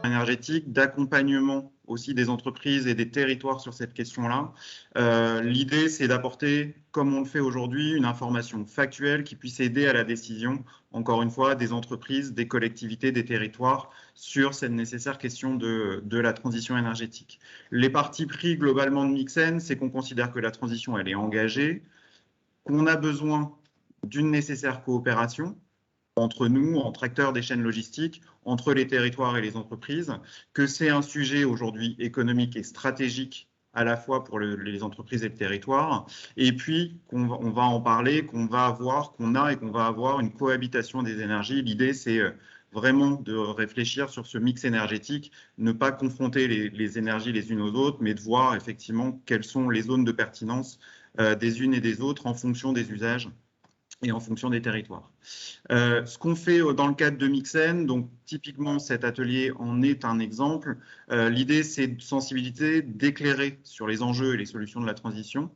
énergétique, d'accompagnement aussi des entreprises et des territoires sur cette question-là. L'idée, c'est d'apporter, comme on le fait aujourd'hui, une information factuelle qui puisse aider à la décision, encore une fois, des entreprises, des collectivités, des territoires sur cette nécessaire question de la transition énergétique. Les partis pris globalement de Mixen, c'est qu'on considère que la transition, elle est engagée, qu'on a besoin d'une nécessaire coopération entre nous, entre acteurs des chaînes logistiques, entre les territoires et les entreprises, que c'est un sujet aujourd'hui économique et stratégique à la fois pour les entreprises et le territoire, et puis qu'on va en parler, qu'on va avoir une cohabitation des énergies. L'idée, c'est vraiment de réfléchir sur ce mix énergétique, ne pas confronter les énergies les unes aux autres, mais de voir effectivement quelles sont les zones de pertinence des unes et des autres en fonction des usages et en fonction des territoires. Ce qu'on fait dans le cadre de Mixen, donc typiquement cet atelier en est un exemple. L'idée, c'est de sensibiliser, d'éclairer sur les enjeux et les solutions de la transition,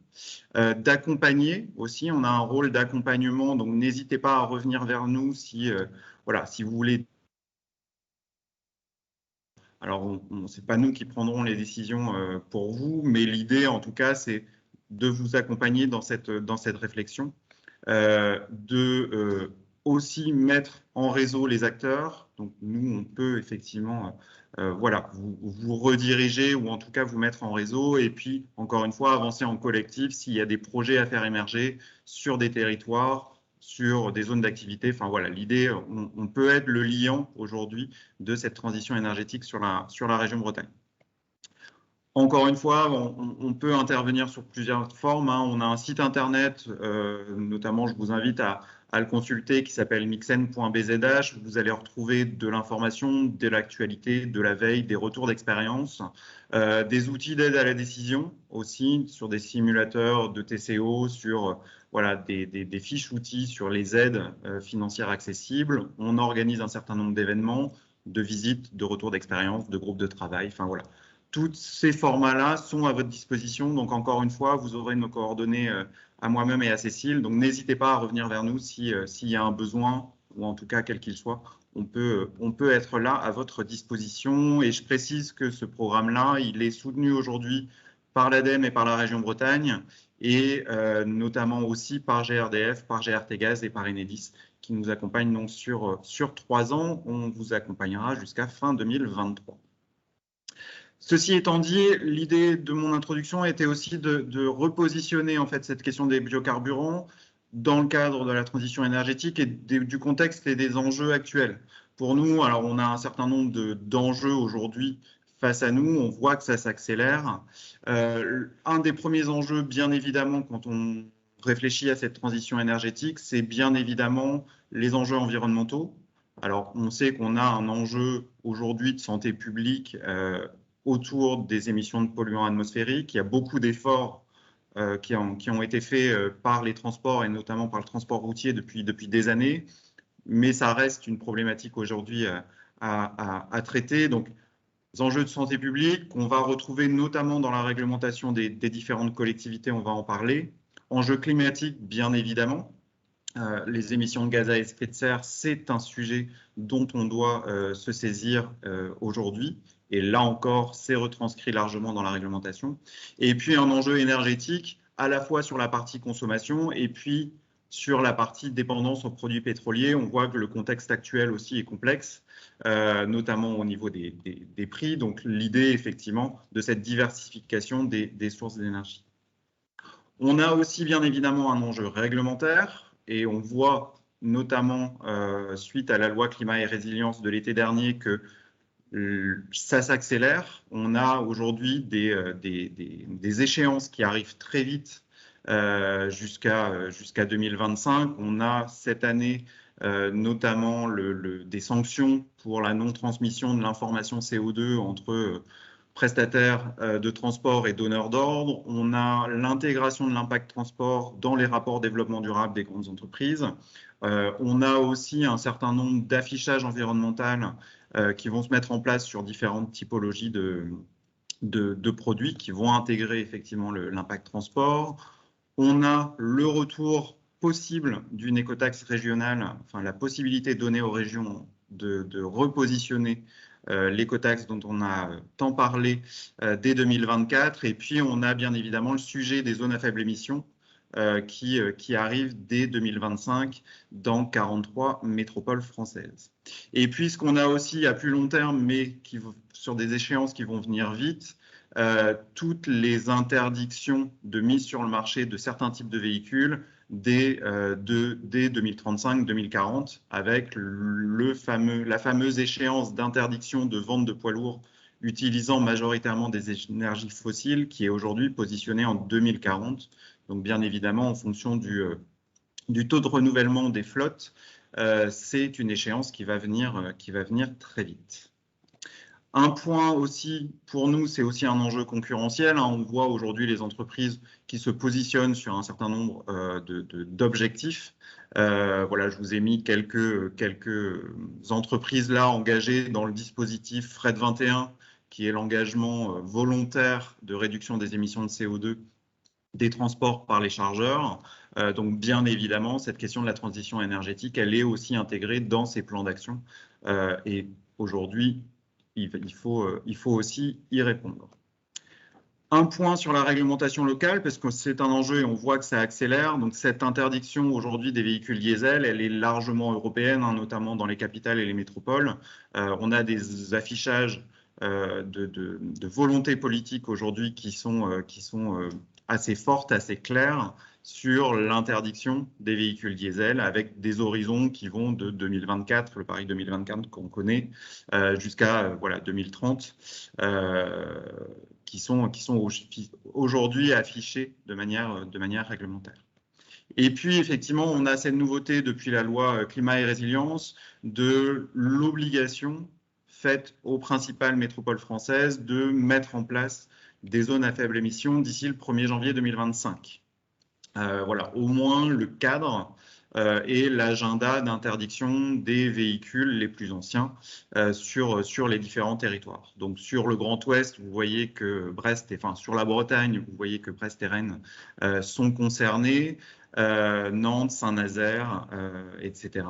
d'accompagner aussi. On a un rôle d'accompagnement, donc n'hésitez pas à revenir vers nous si, voilà, si vous voulez. Alors, ce n'est pas nous qui prendrons les décisions pour vous, mais l'idée, en tout cas, c'est de vous accompagner dans cette réflexion. Aussi mettre en réseau les acteurs. Donc, nous, on peut effectivement voilà, vous rediriger ou en tout cas vous mettre en réseau et puis, encore une fois, avancer en collectif s'il y a des projets à faire émerger sur des territoires, sur des zones d'activité. Enfin, voilà, l'idée, on peut être le liant aujourd'hui de cette transition énergétique sur la région Bretagne. Encore une fois, on peut intervenir sur plusieurs formes. Hein. On a un site internet, notamment je vous invite à le consulter, qui s'appelle mixen.bzh. Vous allez retrouver de l'information, de l'actualité, de la veille, des retours d'expérience, des outils d'aide à la décision aussi, sur des simulateurs de TCO, sur voilà, des fiches outils sur les aides financières accessibles. On organise un certain nombre d'événements, de visites, de retours d'expérience, de groupes de travail. Enfin voilà. Tous ces formats-là sont à votre disposition. Donc, encore une fois, vous aurez nos coordonnées à moi-même et à Cécile. Donc, n'hésitez pas à revenir vers nous s'il y a un besoin, ou en tout cas, quel qu'il soit. On peut être là à votre disposition. Et je précise que ce programme-là, il est soutenu aujourd'hui par l'ADEME et par la région Bretagne, et notamment aussi par GRDF, par GRT Gaz et par Enedis, qui nous accompagnent donc sur 3 ans. On vous accompagnera jusqu'à fin 2023. Ceci étant dit, l'idée de mon introduction était aussi de repositionner en fait cette question des biocarburants dans le cadre de la transition énergétique et du contexte et des enjeux actuels. Pour nous, alors on a un certain nombre d'enjeux aujourd'hui face à nous, on voit que ça s'accélère. Un des premiers enjeux, bien évidemment, quand on réfléchit à cette transition énergétique, c'est bien évidemment les enjeux environnementaux. Alors, on sait qu'on a un enjeu aujourd'hui de santé publique autour des émissions de polluants atmosphériques. Il y a beaucoup d'efforts qui ont été faits par les transports et notamment par le transport routier depuis des années, mais ça reste une problématique aujourd'hui à traiter. Donc, les enjeux de santé publique qu'on va retrouver notamment dans la réglementation des différentes collectivités, on va en parler. Enjeux climatiques, bien évidemment. Les émissions de gaz à effet de serre, c'est un sujet dont on doit se saisir aujourd'hui. Et là encore, c'est retranscrit largement dans la réglementation. Et puis un enjeu énergétique, à la fois sur la partie consommation et puis sur la partie dépendance aux produits pétroliers. On voit que le contexte actuel aussi est complexe, notamment au niveau des prix. Donc l'idée, effectivement, de cette diversification des sources d'énergie. On a aussi, bien évidemment, un enjeu réglementaire. Et on voit notamment, suite à la loi climat et résilience de l'été dernier, que ça s'accélère. On a aujourd'hui des échéances qui arrivent très vite jusqu'à 2025. On a cette année notamment des sanctions pour la non-transmission de l'information CO2 entre prestataires de transport et donneurs d'ordre. On a l'intégration de l'impact transport dans les rapports développement durable des grandes entreprises. On a aussi un certain nombre d'affichages environnementaux qui vont se mettre en place sur différentes typologies de produits qui vont intégrer effectivement l'impact transport. On a le retour possible d'une écotaxe régionale, enfin la possibilité donnée aux régions de repositionner l'écotaxe dont on a tant parlé dès 2024. Et puis, on a bien évidemment le sujet des zones à faible émission qui arrive dès 2025 dans 43 métropoles françaises. Et puis, ce qu'on a aussi à plus long terme, mais sur des échéances qui vont venir vite, toutes les interdictions de mise sur le marché de certains types de véhicules dès 2035-2040, avec la fameuse échéance d'interdiction de vente de poids lourds utilisant majoritairement des énergies fossiles, qui est aujourd'hui positionnée en 2040. Donc, bien évidemment, en fonction du taux de renouvellement des flottes, c'est une échéance qui va venir très vite. Un point aussi, pour nous, c'est aussi un enjeu concurrentiel. On voit aujourd'hui les entreprises qui se positionnent sur un certain nombre d'objectifs. Voilà, je vous ai mis quelques entreprises là engagées dans le dispositif FRED 21, qui est l'engagement volontaire de réduction des émissions de CO2 des transports par les chargeurs. Donc, bien évidemment, cette question de la transition énergétique, elle est aussi intégrée dans ces plans d'action. Et aujourd'hui, il faut aussi y répondre. Un point sur la réglementation locale, parce que c'est un enjeu et on voit que ça accélère. Donc, cette interdiction aujourd'hui des véhicules diesel, elle est largement européenne, notamment dans les capitales et les métropoles. On a des affichages de volonté politique aujourd'hui qui sont assez fortes, assez claires sur l'interdiction des véhicules diesel, avec des horizons qui vont de 2024, le Paris 2024 qu'on connaît, jusqu'à 2030, qui sont aujourd'hui affichés de manière réglementaire. Et puis, effectivement, on a cette nouveauté depuis la loi climat et résilience de l'obligation faite aux principales métropoles françaises de mettre en place des zones à faible émission d'ici le 1er janvier 2025. Voilà, au moins le cadre et l'agenda d'interdiction des véhicules les plus anciens sur les différents territoires. Donc sur le Grand Ouest, vous voyez que sur la Bretagne, vous voyez que Brest et Rennes sont concernés. Nantes, Saint-Nazaire, etc.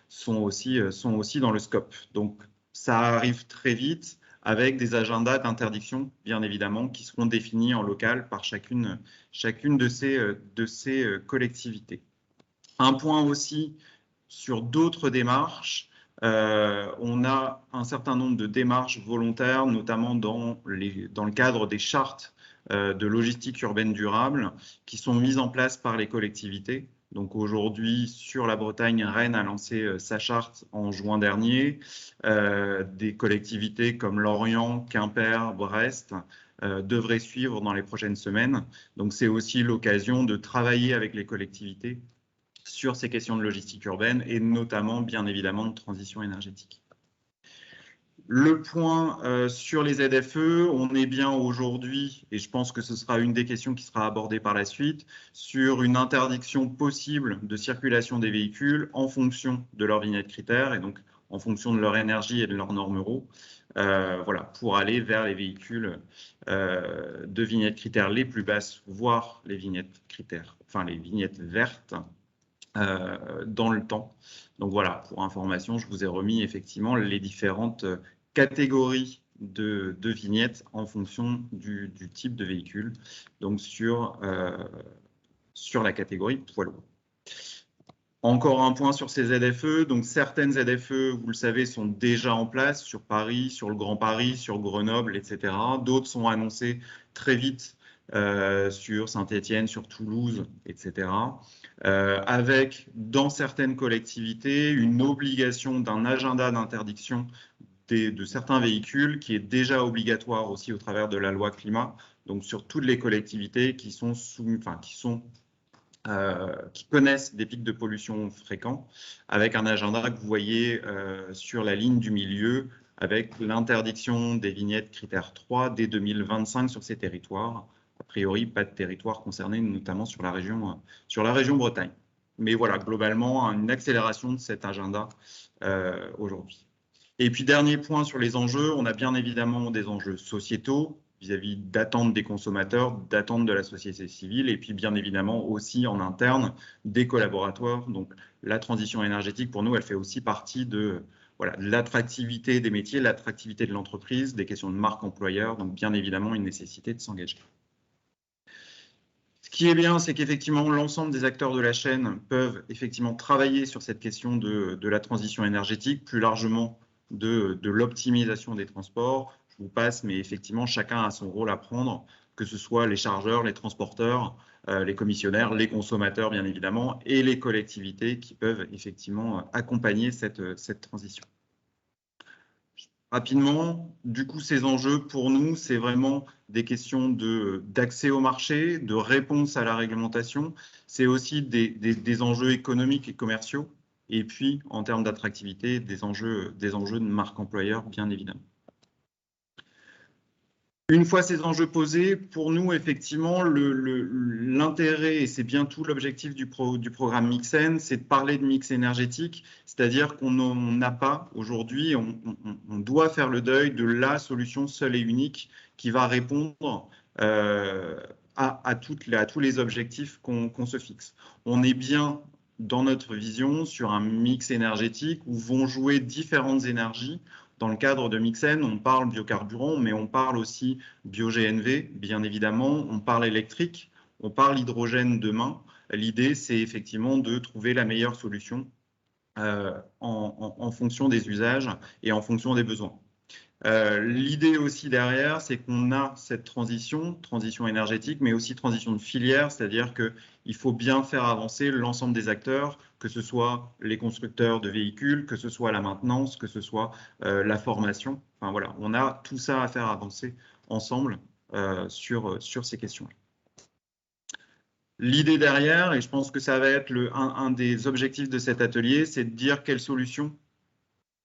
sont aussi dans le scope. Donc ça arrive très vite, avec des agendas d'interdiction, bien évidemment, qui seront définis en local par chacune de ces collectivités. Un point aussi sur d'autres démarches, on a un certain nombre de démarches volontaires, notamment dans le cadre des chartes de logistique urbaine durable, qui sont mises en place par les collectivités. Donc aujourd'hui, sur la Bretagne, Rennes a lancé sa charte en juin dernier. Des collectivités comme Lorient, Quimper, Brest devraient suivre dans les prochaines semaines. Donc c'est aussi l'occasion de travailler avec les collectivités sur ces questions de logistique urbaine et notamment, bien évidemment, de transition énergétique. Le point sur les ZFE, on est bien aujourd'hui, et je pense que ce sera une des questions qui sera abordée par la suite, sur une interdiction possible de circulation des véhicules en fonction de leur vignette critère et donc en fonction de leur énergie et de leurs normes euro, voilà, pour aller vers les véhicules de vignettes critères les plus basses, voire les vignettes critères, enfin les vignettes vertes dans le temps. Donc voilà, pour information, je vous ai remis effectivement les différentes catégories de vignettes en fonction du type de véhicule, donc sur la catégorie poids lourd. Encore un point sur ces ZFE. Donc certaines ZFE, vous le savez, sont déjà en place sur Paris, sur le Grand Paris, sur Grenoble, etc. D'autres sont annoncées très vite sur Saint-Étienne, sur Toulouse, etc. Avec, dans certaines collectivités, une obligation d'un agenda d'interdiction de certains véhicules qui est déjà obligatoire aussi au travers de la loi climat, donc sur toutes les collectivités qui connaissent des pics de pollution fréquents, avec un agenda que vous voyez sur la ligne du milieu, avec l'interdiction des vignettes critères 3 dès 2025 sur ces territoires. A priori, pas de territoire concerné, notamment sur la région Bretagne. Mais voilà, globalement, une accélération de cet agenda aujourd'hui. Et puis, dernier point sur les enjeux, on a bien évidemment des enjeux sociétaux vis-à-vis d'attentes des consommateurs, d'attentes de la société civile, et puis bien évidemment aussi en interne des collaborateurs. Donc, la transition énergétique, pour nous, elle fait aussi partie de voilà, l'attractivité des métiers, l'attractivité de l'entreprise, des questions de marque employeur, donc bien évidemment une nécessité de s'engager. Ce qui est bien, c'est qu'effectivement, l'ensemble des acteurs de la chaîne peuvent effectivement travailler sur cette question de la transition énergétique, plus largement de l'optimisation des transports. Je vous passe, mais effectivement, chacun a son rôle à prendre, que ce soit les chargeurs, les transporteurs, les commissionnaires, les consommateurs, bien évidemment, et les collectivités qui peuvent effectivement accompagner cette transition. Rapidement, du coup, ces enjeux, pour nous, c'est vraiment des questions d'accès au marché, de réponse à la réglementation. C'est aussi des enjeux économiques et commerciaux. Et puis, en termes d'attractivité, des enjeux de marque employeur, bien évidemment. Une fois ces enjeux posés, pour nous, effectivement, l'intérêt, et c'est bien tout l'objectif du programme Mixen, c'est de parler de mix énergétique, c'est-à-dire qu'on n'a pas aujourd'hui, on doit faire le deuil de la solution seule et unique qui va répondre à tous les objectifs qu'on se fixe. On est bien dans notre vision sur un mix énergétique où vont jouer différentes énergies. Dans le cadre de Mixen, on parle biocarburant, mais on parle aussi bio-GNV, bien évidemment, on parle électrique, on parle hydrogène demain. L'idée, c'est effectivement de trouver la meilleure solution en fonction des usages et en fonction des besoins. L'idée aussi derrière, c'est qu'on a cette transition énergétique, mais aussi transition de filière, c'est-à-dire qu'il faut bien faire avancer l'ensemble des acteurs, que ce soit les constructeurs de véhicules, que ce soit la maintenance, que ce soit la formation. Enfin voilà, on a tout ça à faire avancer ensemble sur ces questions. L'idée derrière, et je pense que ça va être un des objectifs de cet atelier, c'est de dire quelles solutions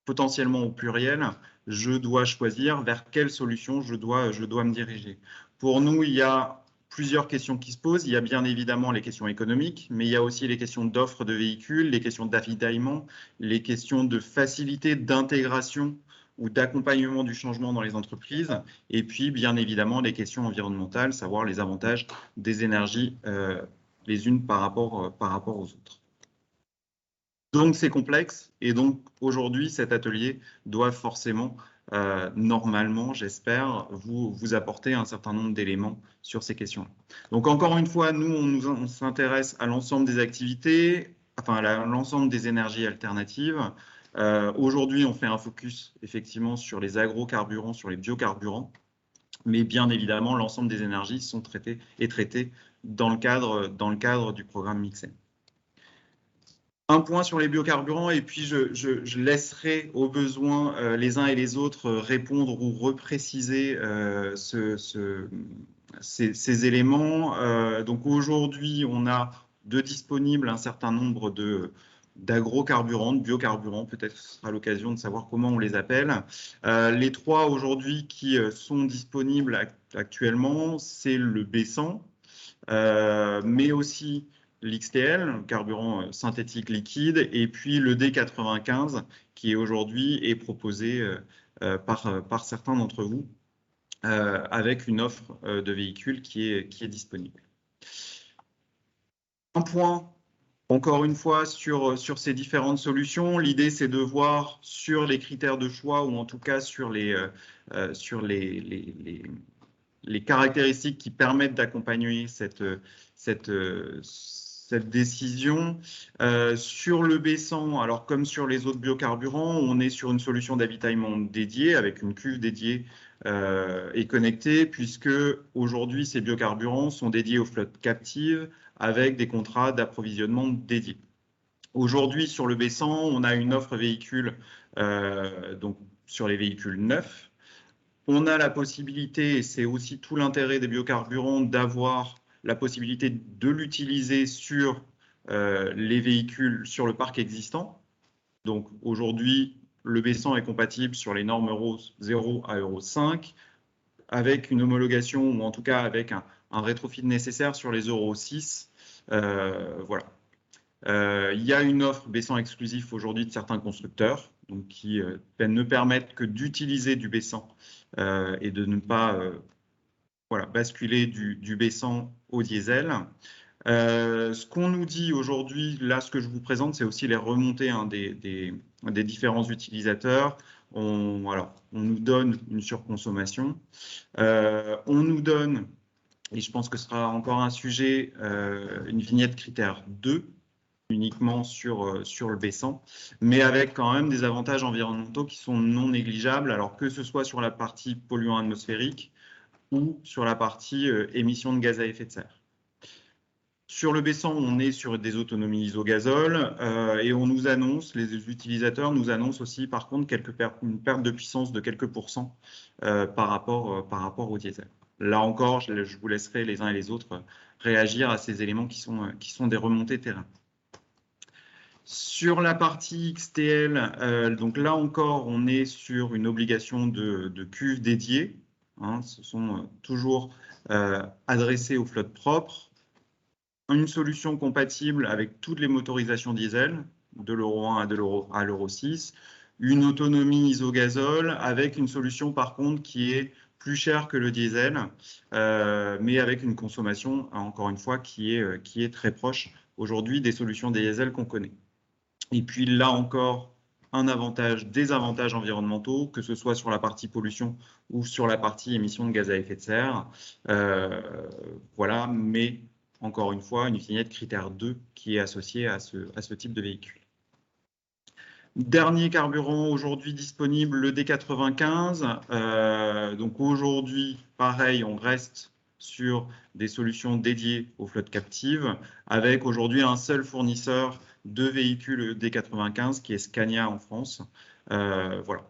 potentiellement au pluriel, je dois choisir vers quelle solution je dois me diriger. Pour nous, il y a plusieurs questions qui se posent. Il y a bien évidemment les questions économiques, mais il y a aussi les questions d'offres de véhicules, les questions d'avitaillement, les questions de facilité d'intégration ou d'accompagnement du changement dans les entreprises, et puis bien évidemment les questions environnementales, savoir les avantages des énergies les unes par rapport aux autres. Donc, c'est complexe et donc aujourd'hui, cet atelier doit forcément, normalement, j'espère, vous apporter un certain nombre d'éléments sur ces questions. Donc, encore une fois, nous, on s'intéresse à l'ensemble des activités, enfin, à l'ensemble des énergies alternatives. Aujourd'hui, on fait un focus effectivement sur les agrocarburants, sur les biocarburants, mais bien évidemment, l'ensemble des énergies sont traitées dans le cadre du programme Mixen. Un point sur les biocarburants et puis je laisserai au besoin les uns et les autres répondre ou repréciser ces éléments. Donc aujourd'hui, on a de disponibles un certain nombre d'agrocarburants, de biocarburants, peut-être que ce sera l'occasion de savoir comment on les appelle. Les trois aujourd'hui qui sont disponibles actuellement, c'est le B100, mais aussi l'XTL, carburant synthétique liquide, et puis le D95 qui aujourd'hui est proposé par certains d'entre vous avec une offre de véhicules qui est disponible. Un point, encore une fois, sur ces différentes solutions, l'idée c'est de voir sur les critères de choix ou en tout cas sur les caractéristiques qui permettent d'accompagner cette décision. Sur le B100, alors comme sur les autres biocarburants, on est sur une solution d'avitaillement dédiée avec une cuve dédiée et connectée, puisque aujourd'hui ces biocarburants sont dédiés aux flottes captives avec des contrats d'approvisionnement dédiés. Aujourd'hui, sur le B100, on a une offre véhicule donc sur les véhicules neufs. On a la possibilité, et c'est aussi tout l'intérêt des biocarburants, d'avoir la possibilité de l'utiliser sur les véhicules sur le parc existant. Donc aujourd'hui, le B100 est compatible sur les normes Euro 0 à Euro 5, avec une homologation ou en tout cas avec un rétrofit nécessaire sur les Euro 6. Voilà. Il y a une offre B100 exclusif aujourd'hui de certains constructeurs donc qui ne permettent que d'utiliser du B100 et de ne pas basculer du B100 au diesel. Ce qu'on nous dit aujourd'hui, là, ce que je vous présente, c'est aussi les remontées des différents utilisateurs. On nous donne une surconsommation. On nous donne, et je pense que ce sera encore un sujet, une vignette critère 2, uniquement sur le baissant, mais avec quand même des avantages environnementaux qui sont non négligeables, alors que ce soit sur la partie polluant atmosphérique ou sur la partie émissions de gaz à effet de serre. Sur le baissant, on est sur des autonomies isogazole et on nous annonce, les utilisateurs nous annoncent aussi par contre une perte de puissance de quelques pourcents par rapport au diesel. Là encore, je vous laisserai les uns et les autres réagir à ces éléments qui sont des remontées terrain. Sur la partie XTL, donc là encore, on est sur une obligation de cuve dédiée. Hein, ce sont toujours adressés aux flottes propres. Une solution compatible avec toutes les motorisations diesel, de l'Euro 1 à l'Euro 6. Une autonomie isogazole avec une solution par contre qui est plus chère que le diesel, mais avec une consommation, encore une fois, qui est très proche aujourd'hui des solutions diesel qu'on connaît. Et puis là encore, des avantages environnementaux, que ce soit sur la partie pollution ou sur la partie émissions de gaz à effet de serre. Voilà, mais encore une fois, une vignette critère 2 qui est associée à ce type de véhicule. Dernier carburant aujourd'hui disponible, le D95. Donc aujourd'hui, pareil, on reste sur des solutions dédiées aux flottes captives, avec aujourd'hui un seul fournisseur de véhicules D95 qui est Scania en France. Voilà.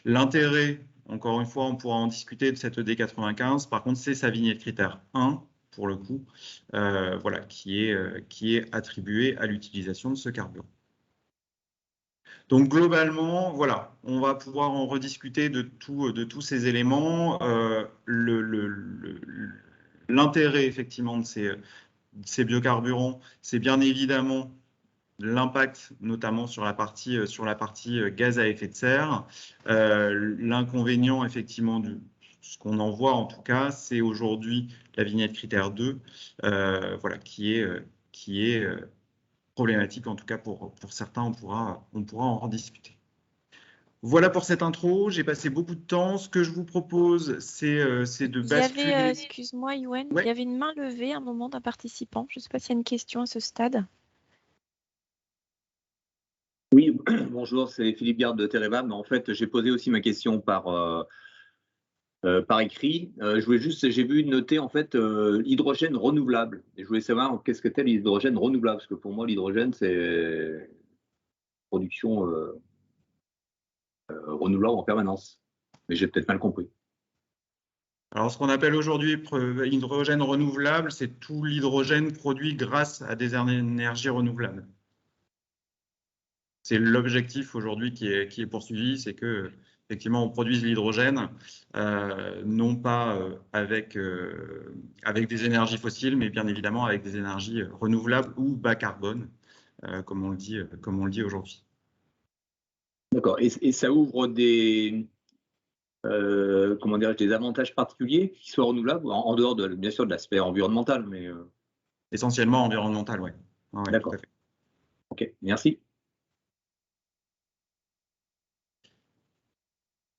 L'intérêt, encore une fois, on pourra en discuter de cette D95. Par contre, c'est sa vignette critère 1 pour le coup, voilà, qui est attribuée à l'utilisation de ce carburant. Donc globalement, voilà, on va pouvoir en rediscuter de tous ces éléments. L'intérêt effectivement de ces biocarburants, c'est bien évidemment l'impact notamment sur la partie gaz à effet de serre. L'inconvénient effectivement ce qu'on en voit en tout cas, c'est aujourd'hui la vignette critère 2, voilà, qui est problématique, en tout cas pour certains, on pourra en rediscuter. Voilà pour cette intro, j'ai passé beaucoup de temps. Ce que je vous propose, c'est de basculer. Excuse-moi, Yoann, Ouais. il y avait une main levée à un moment d'un participant. Je ne sais pas s'il y a une question à ce stade. Oui, bonjour, c'est Philippe Garde de Tereva. Mais en fait, j'ai posé aussi ma question par écrit. J'ai vu noter en fait l'hydrogène renouvelable. Et je voulais savoir qu'est-ce que c'est l'hydrogène renouvelable, parce que pour moi l'hydrogène c'est production renouvelable en permanence. Mais j'ai peut-être mal compris. Alors, ce qu'on appelle aujourd'hui hydrogène renouvelable, c'est tout l'hydrogène produit grâce à des énergies renouvelables. C'est l'objectif aujourd'hui qui est poursuivi, c'est que effectivement on produise l'hydrogène, non pas avec des énergies fossiles, mais bien évidemment avec des énergies renouvelables ou bas carbone, comme on le dit aujourd'hui. D'accord. Et ça ouvre des des avantages particuliers qui soient renouvelables en dehors bien sûr de l'aspect environnemental, mais Essentiellement environnemental, oui. Ouais, d'accord. tout à fait. Ok, merci.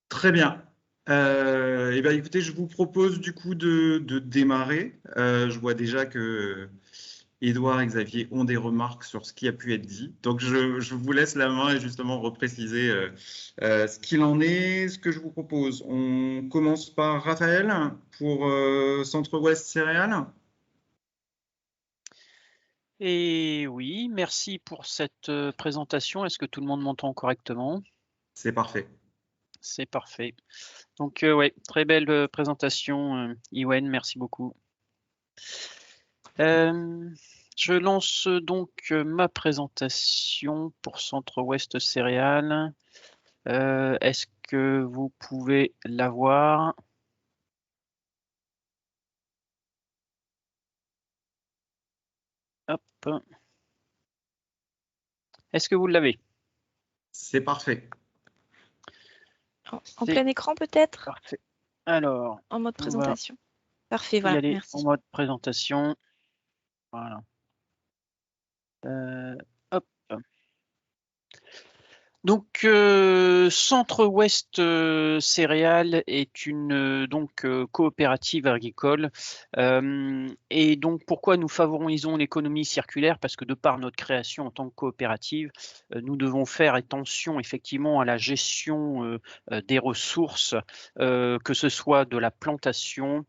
Très bien. Eh bien, écoutez, je vous propose du coup de démarrer. Je vois déjà que Édouard et Xavier ont des remarques sur ce qui a pu être dit. Donc, je vous laisse la main et justement repréciser ce qu'il en est. Ce que je vous propose, on commence par Raphaël pour Centre-Ouest Céréales. Et oui, merci pour cette présentation. Est-ce que tout le monde m'entend correctement? C'est parfait. C'est parfait. Donc, ouais, très belle présentation, Iwen, merci beaucoup. Je lance donc ma présentation pour Centre-Ouest Céréales. Est-ce que vous pouvez la voir? Hop. Est-ce que vous l'avez? C'est parfait. En plein écran peut-être? Parfait. Alors, en mode présentation. Parfait, voilà. Merci. En mode présentation. Voilà. Hop. Donc, Centre-Ouest Céréales est une coopérative agricole. Et donc, pourquoi nous favorisons l'économie circulaire? Parce que de par notre création en tant que coopérative, nous devons faire attention effectivement à la gestion des ressources, que ce soit de la plantation,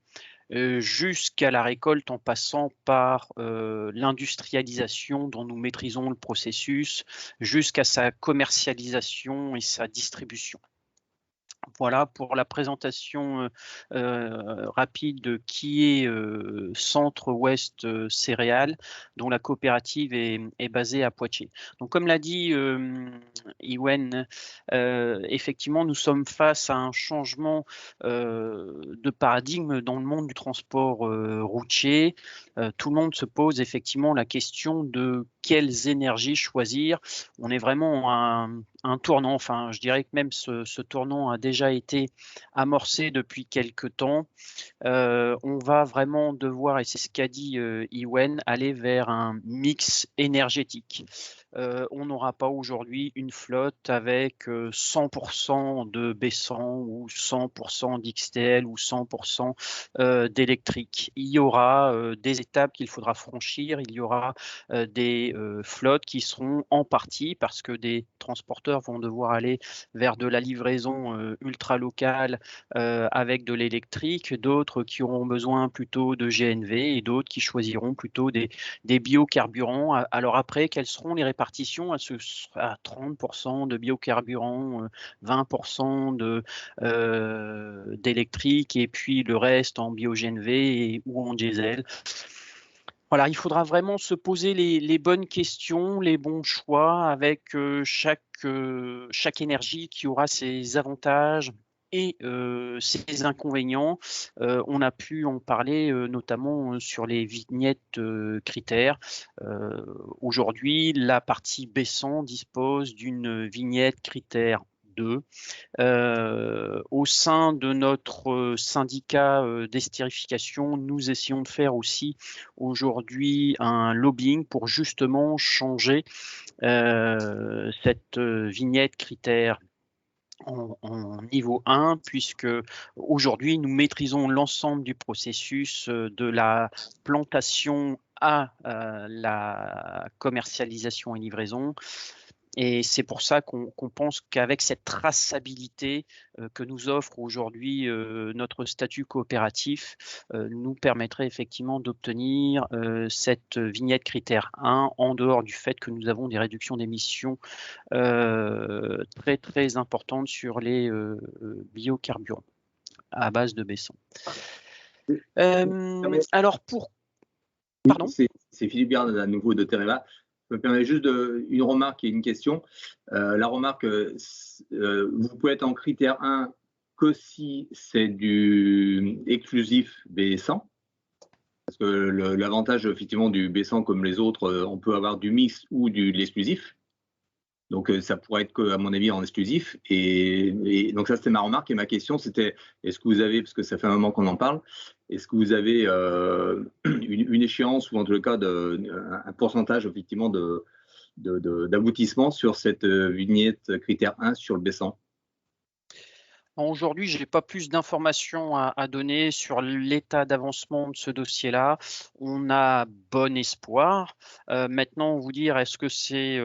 jusqu'à la récolte en passant par l'industrialisation dont nous maîtrisons le processus, jusqu'à sa commercialisation et sa distribution. Voilà pour la présentation rapide de qui est Centre-Ouest Céréales, dont la coopérative est basée à Poitiers. Donc, comme l'a dit Iwen, effectivement, nous sommes face à un changement de paradigme dans le monde du transport routier. Tout le monde se pose effectivement la question de quelles énergies choisir. On est vraiment à un tournant, enfin je dirais que même ce tournant a déjà été amorcé depuis quelque temps. On va vraiment devoir, et c'est ce qu'a dit Iwen, aller vers un mix énergétique. On n'aura pas aujourd'hui une flotte avec 100% de B100 ou 100% d'XTL ou 100% d'électrique. Il y aura des étapes qu'il faudra franchir, il y aura des flottes qui seront en partie, parce que des transporteurs vont devoir aller vers de la livraison ultra locale avec de l'électrique, d'autres qui auront besoin plutôt de GNV et d'autres qui choisiront plutôt des biocarburants. Alors après, quelles seront les répartitions? Ce sera 30% de biocarburants, 20% d'électrique et puis le reste en bio-GNV ou en diesel. Voilà, il faudra vraiment se poser les bonnes questions, les bons choix avec chaque énergie qui aura ses avantages et ses inconvénients. On a pu en parler notamment sur les vignettes critères. Aujourd'hui, la partie B100 dispose d'une vignette critère 2. Au sein de notre syndicat d'estérification, nous essayons de faire aussi aujourd'hui un lobbying pour justement changer cette vignette critère en niveau 1, puisque aujourd'hui nous maîtrisons l'ensemble du processus de la plantation à la commercialisation et livraison. Et c'est pour ça qu'on pense qu'avec cette traçabilité que nous offre aujourd'hui notre statut coopératif, nous permettrait effectivement d'obtenir cette vignette critère 1, en dehors du fait que nous avons des réductions d'émissions très très importantes sur les biocarburants à base de B100. Alors pour... Pardon ? C'est Philippe Garde à nouveau de Tereva. Je me permets juste une remarque et une question. La remarque, vous pouvez être en critère 1 que si c'est du exclusif B100. Parce que l'avantage effectivement du B100 comme les autres, on peut avoir du mix ou de l'exclusif. Donc ça pourrait être que, à mon avis, en exclusif. Et donc ça, c'était ma remarque. Et ma question, c'était, est-ce que vous avez, parce que ça fait un moment qu'on en parle, est-ce que vous avez une échéance ou en tout cas un pourcentage effectivement d'aboutissement sur cette vignette critère 1 sur le B100? Aujourd'hui, je n'ai pas plus d'informations à donner sur l'état d'avancement de ce dossier-là. On a bon espoir. Maintenant, vous dire, est-ce que c'est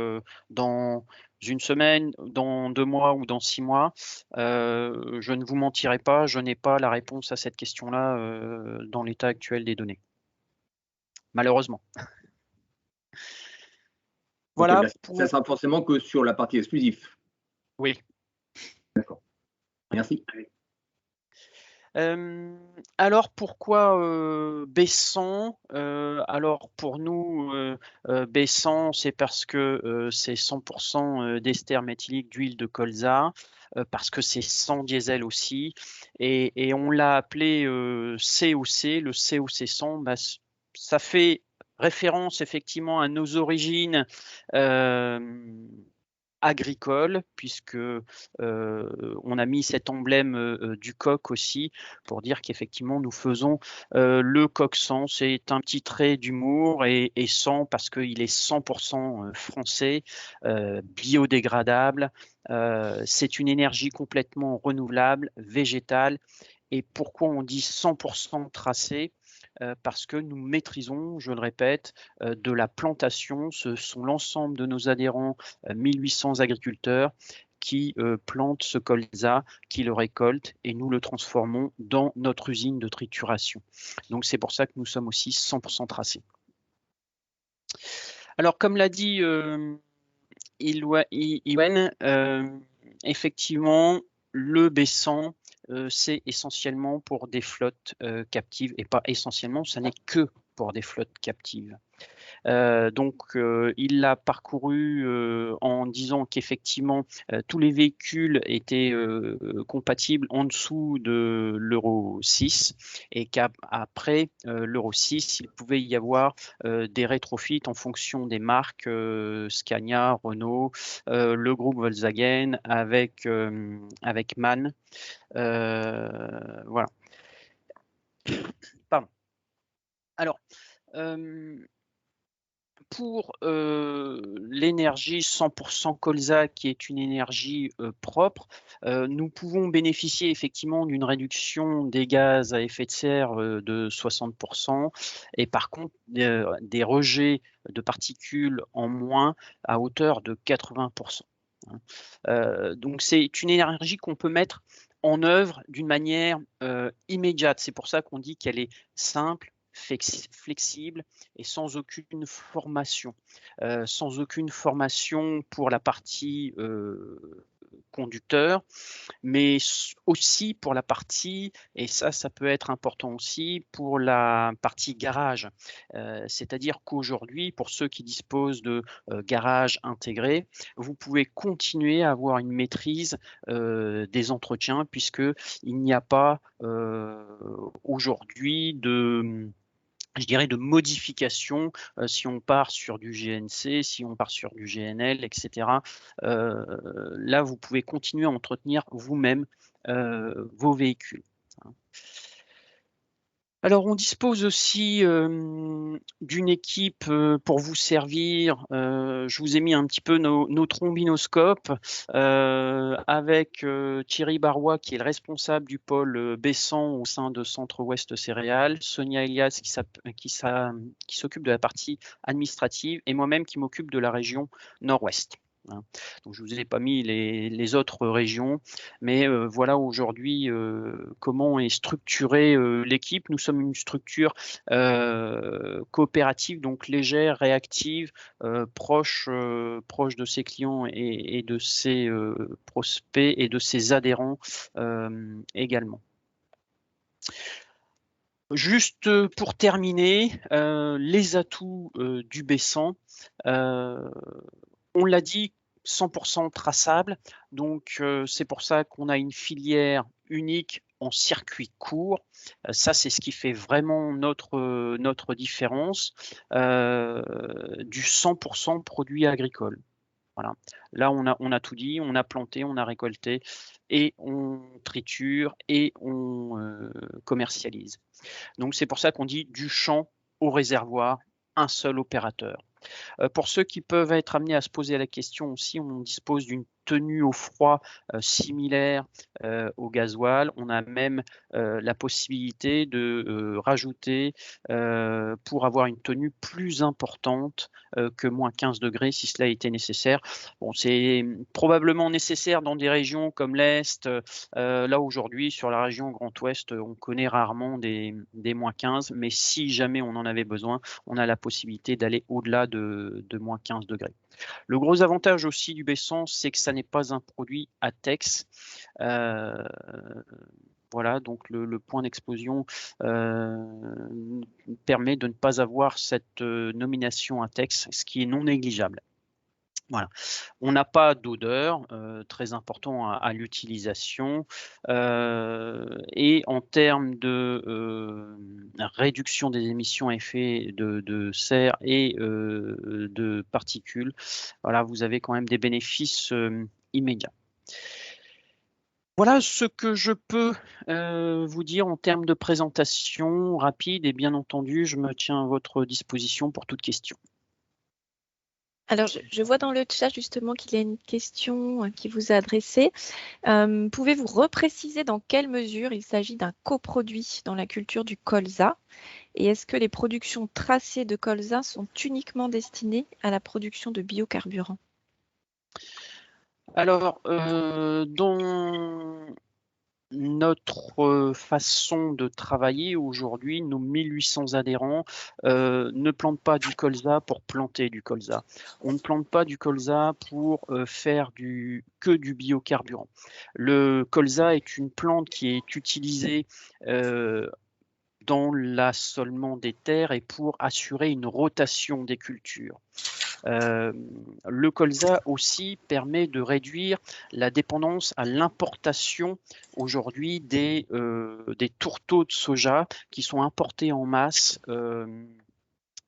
dans une semaine, dans 2 mois ou dans 6 mois, je ne vous mentirai pas, je n'ai pas la réponse à cette question-là dans l'état actuel des données. Malheureusement. Voilà. Okay, ça sera forcément que sur la partie exclusive. Oui. D'accord. Merci. Alors pourquoi B100? Alors pour nous, B100, c'est parce que c'est 100% d'ester méthylique d'huile de colza, parce que c'est sans diesel aussi, et on l'a appelé COC, le COC 100, bah, ça fait référence effectivement à nos origines agricole, puisque on a mis cet emblème du coq aussi, pour dire qu'effectivement nous faisons le coq 100. C'est un petit trait d'humour, et 100 parce qu'il est 100% français, biodégradable. C'est une énergie complètement renouvelable, végétale. Et pourquoi on dit 100% tracé? Parce que nous maîtrisons, je le répète, de la plantation. Ce sont l'ensemble de nos adhérents, 1800 agriculteurs, qui plantent ce colza, qui le récoltent, et nous le transformons dans notre usine de trituration. Donc c'est pour ça que nous sommes aussi 100% tracés. Alors comme l'a dit Iwen, effectivement, le B100, c'est essentiellement pour des flottes captives, et pas essentiellement, ça n'est que pour des flottes captives. Donc, il l'a parcouru en disant qu'effectivement, tous les véhicules étaient compatibles en dessous de l'Euro 6, et qu'après l'Euro 6, il pouvait y avoir des rétrofits en fonction des marques, Scania, Renault, le groupe Volkswagen avec MAN. Voilà. Pardon. Alors, pour l'énergie 100% colza, qui est une énergie propre, nous pouvons bénéficier effectivement d'une réduction des gaz à effet de serre de 60%, et par contre des rejets de particules en moins à hauteur de 80%. Donc c'est une énergie qu'on peut mettre en œuvre d'une manière immédiate. C'est pour ça qu'on dit qu'elle est simple, flexible et sans aucune formation. Sans aucune formation pour la partie conducteur, mais aussi pour la partie, et ça peut être important aussi, pour la partie garage. C'est-à-dire qu'aujourd'hui, pour ceux qui disposent de garages intégrés, vous pouvez continuer à avoir une maîtrise des entretiens, puisqu'il n'y a pas aujourd'hui de modification si on part sur du GNC, si on part sur du GNL, etc. Là, vous pouvez continuer à entretenir vous-même vos véhicules. Alors, on dispose aussi d'une équipe pour vous servir. Je vous ai mis un petit peu nos trombinoscopes avec Thierry Barrois, qui est le responsable du pôle B100 au sein de Centre-Ouest Céréales, Sonia Elias qui s'occupe de la partie administrative, et moi-même qui m'occupe de la région Nord-Ouest. Donc, je ne vous ai pas mis les autres régions, mais voilà aujourd'hui comment est structurée l'équipe. Nous sommes une structure coopérative, donc légère, réactive, proche de ses clients et de ses prospects et de ses adhérents également. Juste pour terminer, les atouts du B100. On l'a dit, 100% traçable, donc c'est pour ça qu'on a une filière unique en circuit court. Ça, c'est ce qui fait vraiment notre différence, du 100% produit agricole. Voilà. Là, on a tout dit, on a planté, on a récolté, et on triture et on commercialise. Donc, c'est pour ça qu'on dit du champ au réservoir, un seul opérateur. Pour ceux qui peuvent être amenés à se poser la question aussi, on dispose d'une tenue au froid similaire au gasoil. On a même la possibilité de rajouter pour avoir une tenue plus importante que moins 15 degrés si cela était nécessaire. Bon, c'est probablement nécessaire dans des régions comme l'Est. Là aujourd'hui, sur la région Grand Ouest, on connaît rarement des moins 15, mais si jamais on en avait besoin, on a la possibilité d'aller au-delà de moins 15 degrés. Le gros avantage aussi du B100, c'est que ça n'est pas un produit ATEX. Voilà, donc le point d'explosion permet de ne pas avoir cette nomination ATEX, ce qui est non négligeable. Voilà. On n'a pas d'odeur, très important à l'utilisation. Et en termes de réduction des émissions à effet de serre et de particules, voilà, vous avez quand même des bénéfices immédiats. Voilà ce que je peux vous dire en termes de présentation rapide, et bien entendu, je me tiens à votre disposition pour toute question. Alors, je vois dans le chat justement qu'il y a une question qui vous est adressée. Pouvez-vous repréciser dans quelle mesure il s'agit d'un coproduit dans la culture du colza? Et est-ce que les productions tracées de colza sont uniquement destinées à la production de biocarburants? Alors, dans notre façon de travailler aujourd'hui, nos 1800 adhérents ne plantent pas du colza pour planter du colza. On ne plante pas du colza pour faire que du biocarburant. Le colza est une plante qui est utilisée dans l'assolement des terres et pour assurer une rotation des cultures. Le colza aussi permet de réduire la dépendance à l'importation aujourd'hui des tourteaux de soja qui sont importés en masse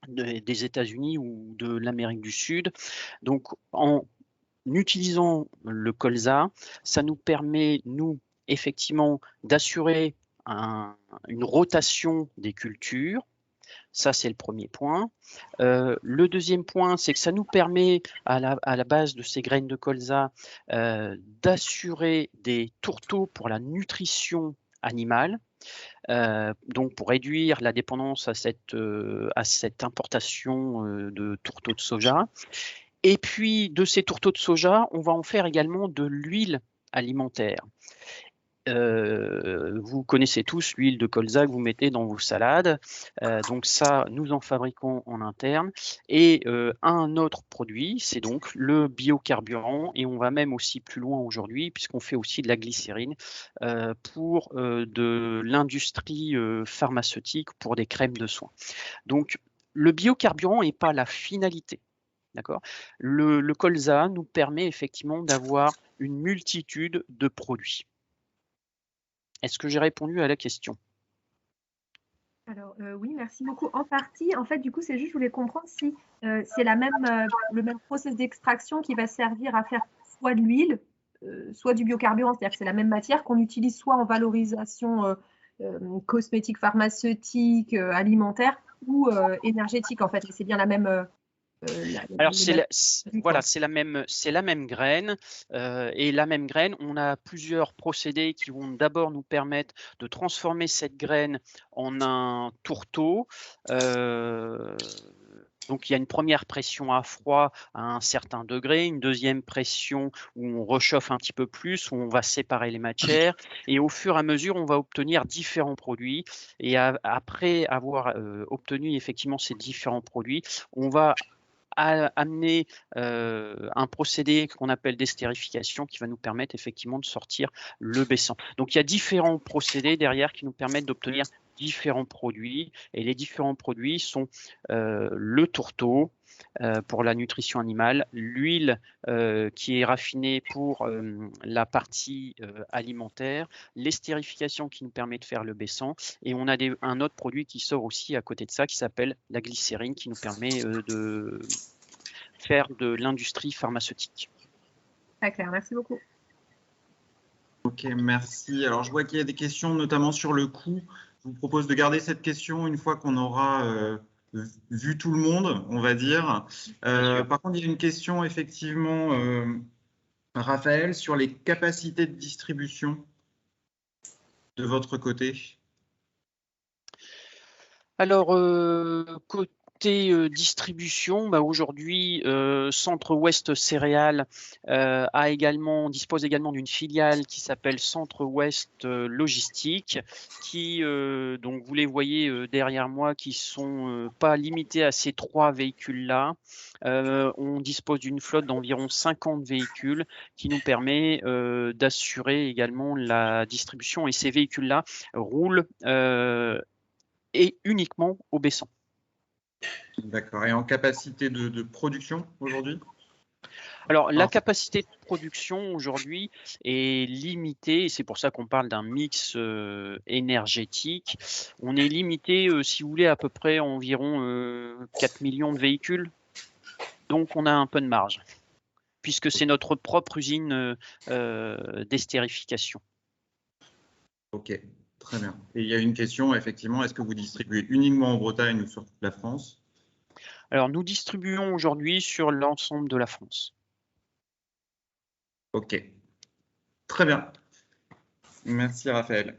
des États-Unis ou de l'Amérique du Sud. Donc, en utilisant le colza, ça nous permet, nous, effectivement, d'assurer une rotation des cultures. Ça, c'est le premier point. Le deuxième point, c'est que ça nous permet, à la base de ces graines de colza, d'assurer des tourteaux pour la nutrition animale. Donc, pour réduire la dépendance à cette importation de tourteaux de soja. Et puis, de ces tourteaux de soja, on va en faire également de l'huile alimentaire. Vous connaissez tous l'huile de colza que vous mettez dans vos salades. Donc ça, nous en fabriquons en interne. Et un autre produit, c'est donc le biocarburant. Et on va même aussi plus loin aujourd'hui, puisqu'on fait aussi de la glycérine pour de l'industrie pharmaceutique, pour des crèmes de soins. Donc, le biocarburant n'est pas la finalité. D'accord. Le colza nous permet effectivement d'avoir une multitude de produits. Est-ce que j'ai répondu à la question? Alors oui, merci beaucoup. En partie, en fait, du coup, c'est juste, je voulais comprendre si c'est le même process d'extraction qui va servir à faire soit de l'huile, soit du biocarburant, c'est-à-dire que c'est la même matière qu'on utilise soit en valorisation cosmétique, pharmaceutique, alimentaire ou énergétique, en fait. C'est bien la même. Alors voilà, c'est la même graine et la même graine, on a plusieurs procédés qui vont d'abord nous permettre de transformer cette graine en un tourteau. Donc il y a une première pression à froid à un certain degré, une deuxième pression où on réchauffe un petit peu plus, où on va séparer les matières, et au fur et à mesure, on va obtenir différents produits. Et après avoir obtenu effectivement ces différents produits, on va amener un procédé qu'on appelle d'estérification qui va nous permettre effectivement de sortir le baissant. Donc il y a différents procédés derrière qui nous permettent d'obtenir différents produits, et les différents produits sont le tourteau pour la nutrition animale, l'huile qui est raffinée pour la partie alimentaire, l'estérification qui nous permet de faire le baissant, et on a un autre produit qui sort aussi à côté de ça qui s'appelle la glycérine qui nous permet de faire de l'industrie pharmaceutique. Très clair, merci beaucoup. Ok, merci. Alors, je vois qu'il y a des questions, notamment sur le coût. Je vous propose de garder cette question une fois qu'on aura vu tout le monde, on va dire. Par contre, il y a une question, effectivement, Raphaël, sur les capacités de distribution de votre côté. Alors, côté distribution, aujourd'hui, Centre-Ouest Céréales dispose également d'une filiale qui s'appelle Centre-Ouest Logistique, qui, donc vous les voyez derrière moi, qui sont pas limités à ces 3 véhicules-là. On dispose d'une flotte d'environ 50 véhicules qui nous permet d'assurer également la distribution, et ces véhicules-là roulent et uniquement au baissant. D'accord. Et en capacité de production aujourd'hui? Alors, la capacité de production aujourd'hui est limitée, et c'est pour ça qu'on parle d'un mix énergétique. On est limité, si vous voulez, à peu près environ 4 millions de véhicules. Donc, on a un peu de marge, puisque c'est notre propre usine d'estérification. Ok, très bien. Et il y a une question, effectivement, est-ce que vous distribuez uniquement en Bretagne ou sur toute la France? Alors, nous distribuons aujourd'hui sur l'ensemble de la France. Ok, très bien. Merci Raphaël.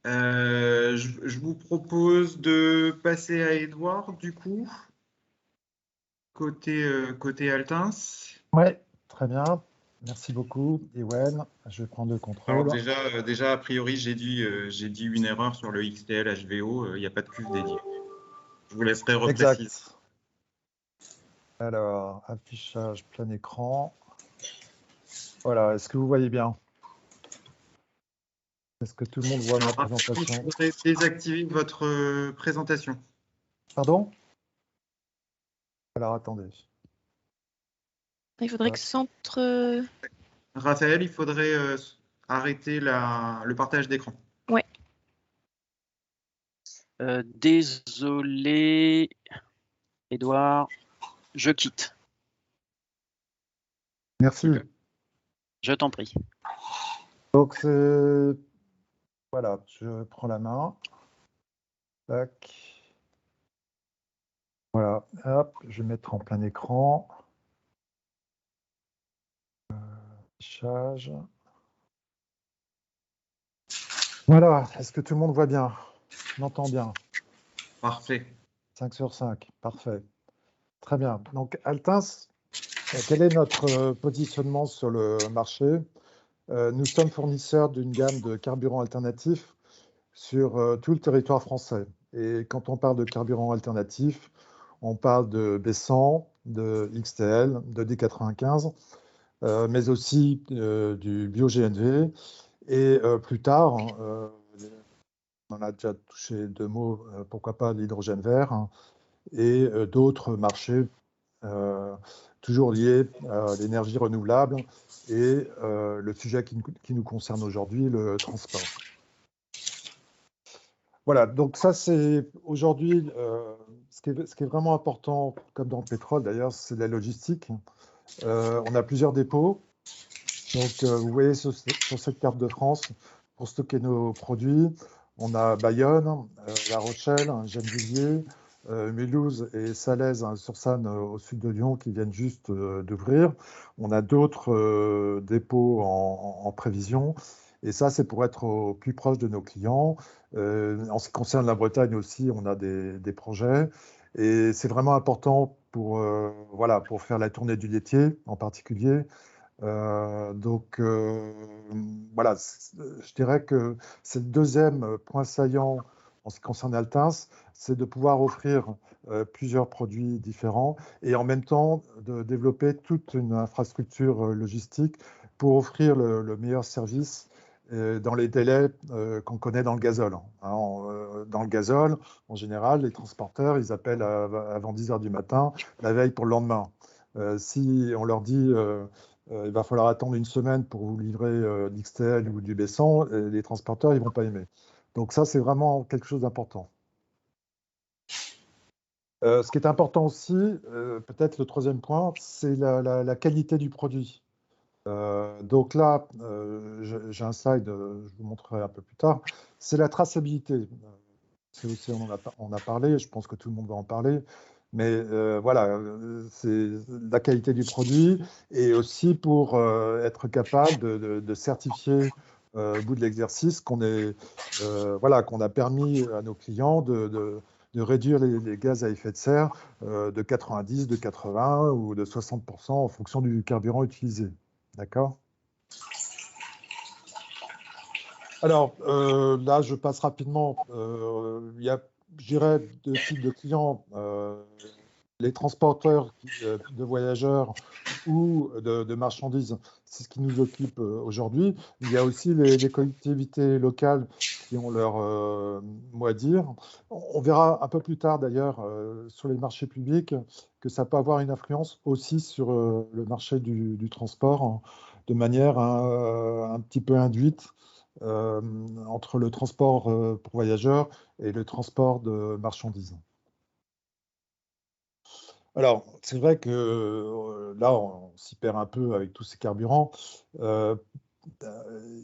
Je vous propose de passer à Edouard, du coup, côté Altins. Ouais, très bien. Merci beaucoup, Ewen. Je vais prendre le Alors contrôle. déjà, a priori, j'ai dit une erreur sur le XTL HVO, il n'y a pas de cuve dédiée. Je vous laisserai repréciser. Exact. Alors, affichage plein écran. Voilà, est-ce que vous voyez bien? Est-ce que tout le monde voit ma présentation? Il faudrait désactiver votre présentation. Pardon? Alors, attendez. Il faudrait que centre... Raphaël, il faudrait arrêter le partage d'écran. Ouais. Désolé, Edouard, je quitte. Merci. Je t'en prie. Donc, voilà, je prends la main. Tac. Voilà, hop, je vais mettre en plein écran. Affichage. Voilà, est-ce que tout le monde voit bien? On entend bien? Parfait. 5 sur 5, parfait. Très bien. Donc, Altins, quel est notre positionnement sur le marché? Nous sommes fournisseurs d'une gamme de carburants alternatifs sur tout le territoire français. Et quand on parle de carburants alternatifs, on parle de B100, de XTL, de D95, mais aussi du bio-GNV. Et plus tard, on en a déjà touché 2 mots, pourquoi pas l'hydrogène vert, hein, et d'autres marchés toujours liés à l'énergie renouvelable et le sujet qui nous concerne aujourd'hui, le transport. Voilà, donc ça c'est aujourd'hui, ce qui est vraiment important, comme dans le pétrole d'ailleurs, c'est la logistique. On a plusieurs dépôts. Donc vous voyez sur cette carte de France, pour stocker nos produits, on a Bayonne, La Rochelle, Gennevilliers, Mulhouse et Salaise-sur-Sanne au sud de Lyon qui viennent juste d'ouvrir. On a d'autres dépôts en prévision. Et ça, c'est pour être au plus proche de nos clients. En ce qui concerne la Bretagne aussi, on a des projets. Et c'est vraiment important pour, voilà, pour faire la tournée du laitier en particulier. Donc, voilà, je dirais que c'est le deuxième point saillant en ce qui concerne Altins, c'est de pouvoir offrir plusieurs produits différents et en même temps de développer toute une infrastructure logistique pour offrir le meilleur service dans les délais qu'on connaît dans le gazole. Hein, dans le gazole, en général, les transporteurs, ils appellent avant 10 h du matin, la veille pour le lendemain. Si on leur dit il va falloir attendre une semaine pour vous livrer d'XTL ou du B100, les transporteurs, ils ne vont pas aimer. Donc ça, c'est vraiment quelque chose d'important. Ce qui est important aussi, peut-être le troisième point, c'est la qualité du produit. Donc là, j'ai un slide, je vous montrerai un peu plus tard, c'est la traçabilité. C'est aussi, on a parlé, je pense que tout le monde va en parler, mais voilà, c'est la qualité du produit et aussi pour être capable de certifier au bout de l'exercice qu'on voilà, qu'on a permis à nos clients de réduire les gaz à effet de serre de 90, de 80 ou de 60% en fonction du carburant utilisé. D'accord? Alors, là, je passe rapidement. Il y a, je dirais, 2 types de clients. Les transporteurs de voyageurs ou de marchandises, c'est ce qui nous occupe aujourd'hui. Il y a aussi les collectivités locales qui ont leur mot à dire. On verra un peu plus tard d'ailleurs sur les marchés publics que ça peut avoir une influence aussi sur le marché du transport de manière un petit peu induite entre le transport pour voyageurs et le transport de marchandises. Alors, c'est vrai que là, on s'y perd un peu avec tous ces carburants,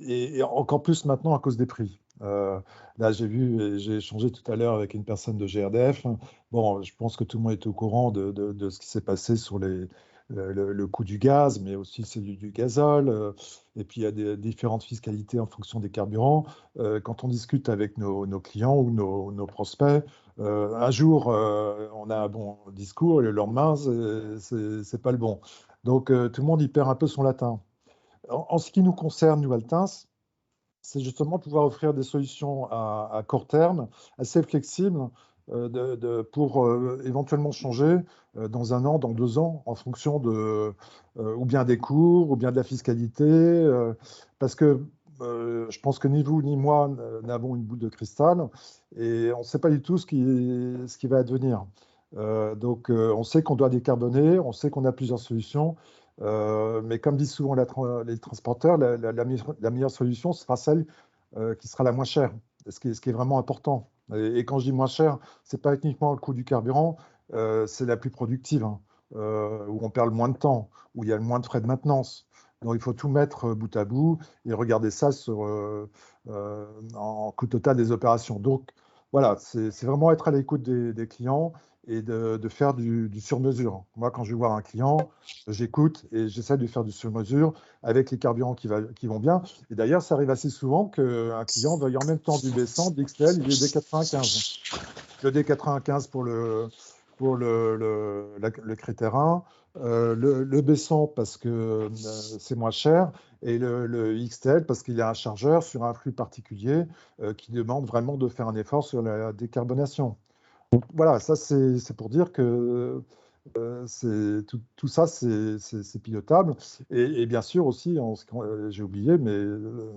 et encore plus maintenant à cause des prix. Là, j'ai échangé tout à l'heure avec une personne de GRDF. Bon, je pense que tout le monde est au courant de ce qui s'est passé sur le coût du gaz, mais aussi celui du gazole. Et puis, il y a des différentes fiscalités en fonction des carburants. Quand on discute avec nos clients ou nos prospects, un jour, on a un bon discours et le lendemain, c'est pas le bon. Donc, tout le monde y perd un peu son latin. En ce qui nous concerne, nous, Altins, c'est justement pouvoir offrir des solutions à court terme, assez flexibles, pour éventuellement changer dans 1 an, dans 2 ans, en fonction ou bien des cours, ou bien de la fiscalité, parce que je pense que ni vous ni moi n'avons une boule de cristal, et on ne sait pas du tout ce qui va advenir. Donc, on sait qu'on doit décarboner, on sait qu'on a plusieurs solutions, mais comme disent souvent les transporteurs, la meilleure solution sera celle qui sera la moins chère, ce qui est vraiment important. Et quand je dis moins cher, ce n'est pas uniquement le coût du carburant, c'est la plus productive, hein, où on perd le moins de temps, où il y a le moins de frais de maintenance. Donc il faut tout mettre bout à bout et regarder ça en coût total des opérations. Donc voilà, c'est vraiment être à l'écoute des clients et de faire du sur-mesure. Moi, quand je vais voir un client, j'écoute et j'essaie de faire du sur-mesure avec les carburants qui vont bien. Et d'ailleurs, ça arrive assez souvent qu'un client veuille en même temps du B100, de l'XL et du D95. Le D95 pour le critère 1, le B100 parce que c'est moins cher, et le XTL parce qu'il y a un chargeur sur un flux particulier qui demande vraiment de faire un effort sur la décarbonation. Donc, voilà, ça c'est pour dire que tout ça, c'est pilotable. Et bien sûr aussi, j'ai oublié, mais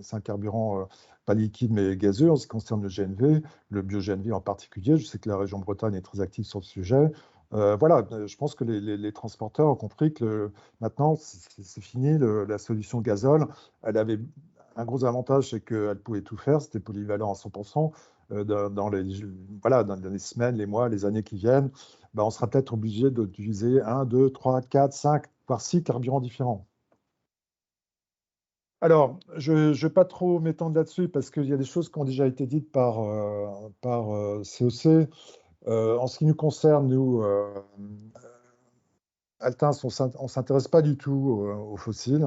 c'est un carburant pas liquide mais gazeux en ce qui concerne le GNV, le bio-GNV en particulier. Je sais que la région Bretagne est très active sur le sujet. Voilà, je pense que les transporteurs ont compris que maintenant, c'est fini. La solution gazole, elle avait un gros avantage, c'est qu'elle pouvait tout faire, c'était polyvalent à 100%. Dans les semaines, les mois, les années qui viennent, on sera peut-être obligé d'utiliser 1, 2, 3, 4, 5, voire 6 carburants différents. Alors, je ne vais pas trop m'étendre là-dessus parce qu'il y a des choses qui ont déjà été dites par COC. En ce qui nous concerne, nous, Altins, on ne s'intéresse pas du tout aux fossiles.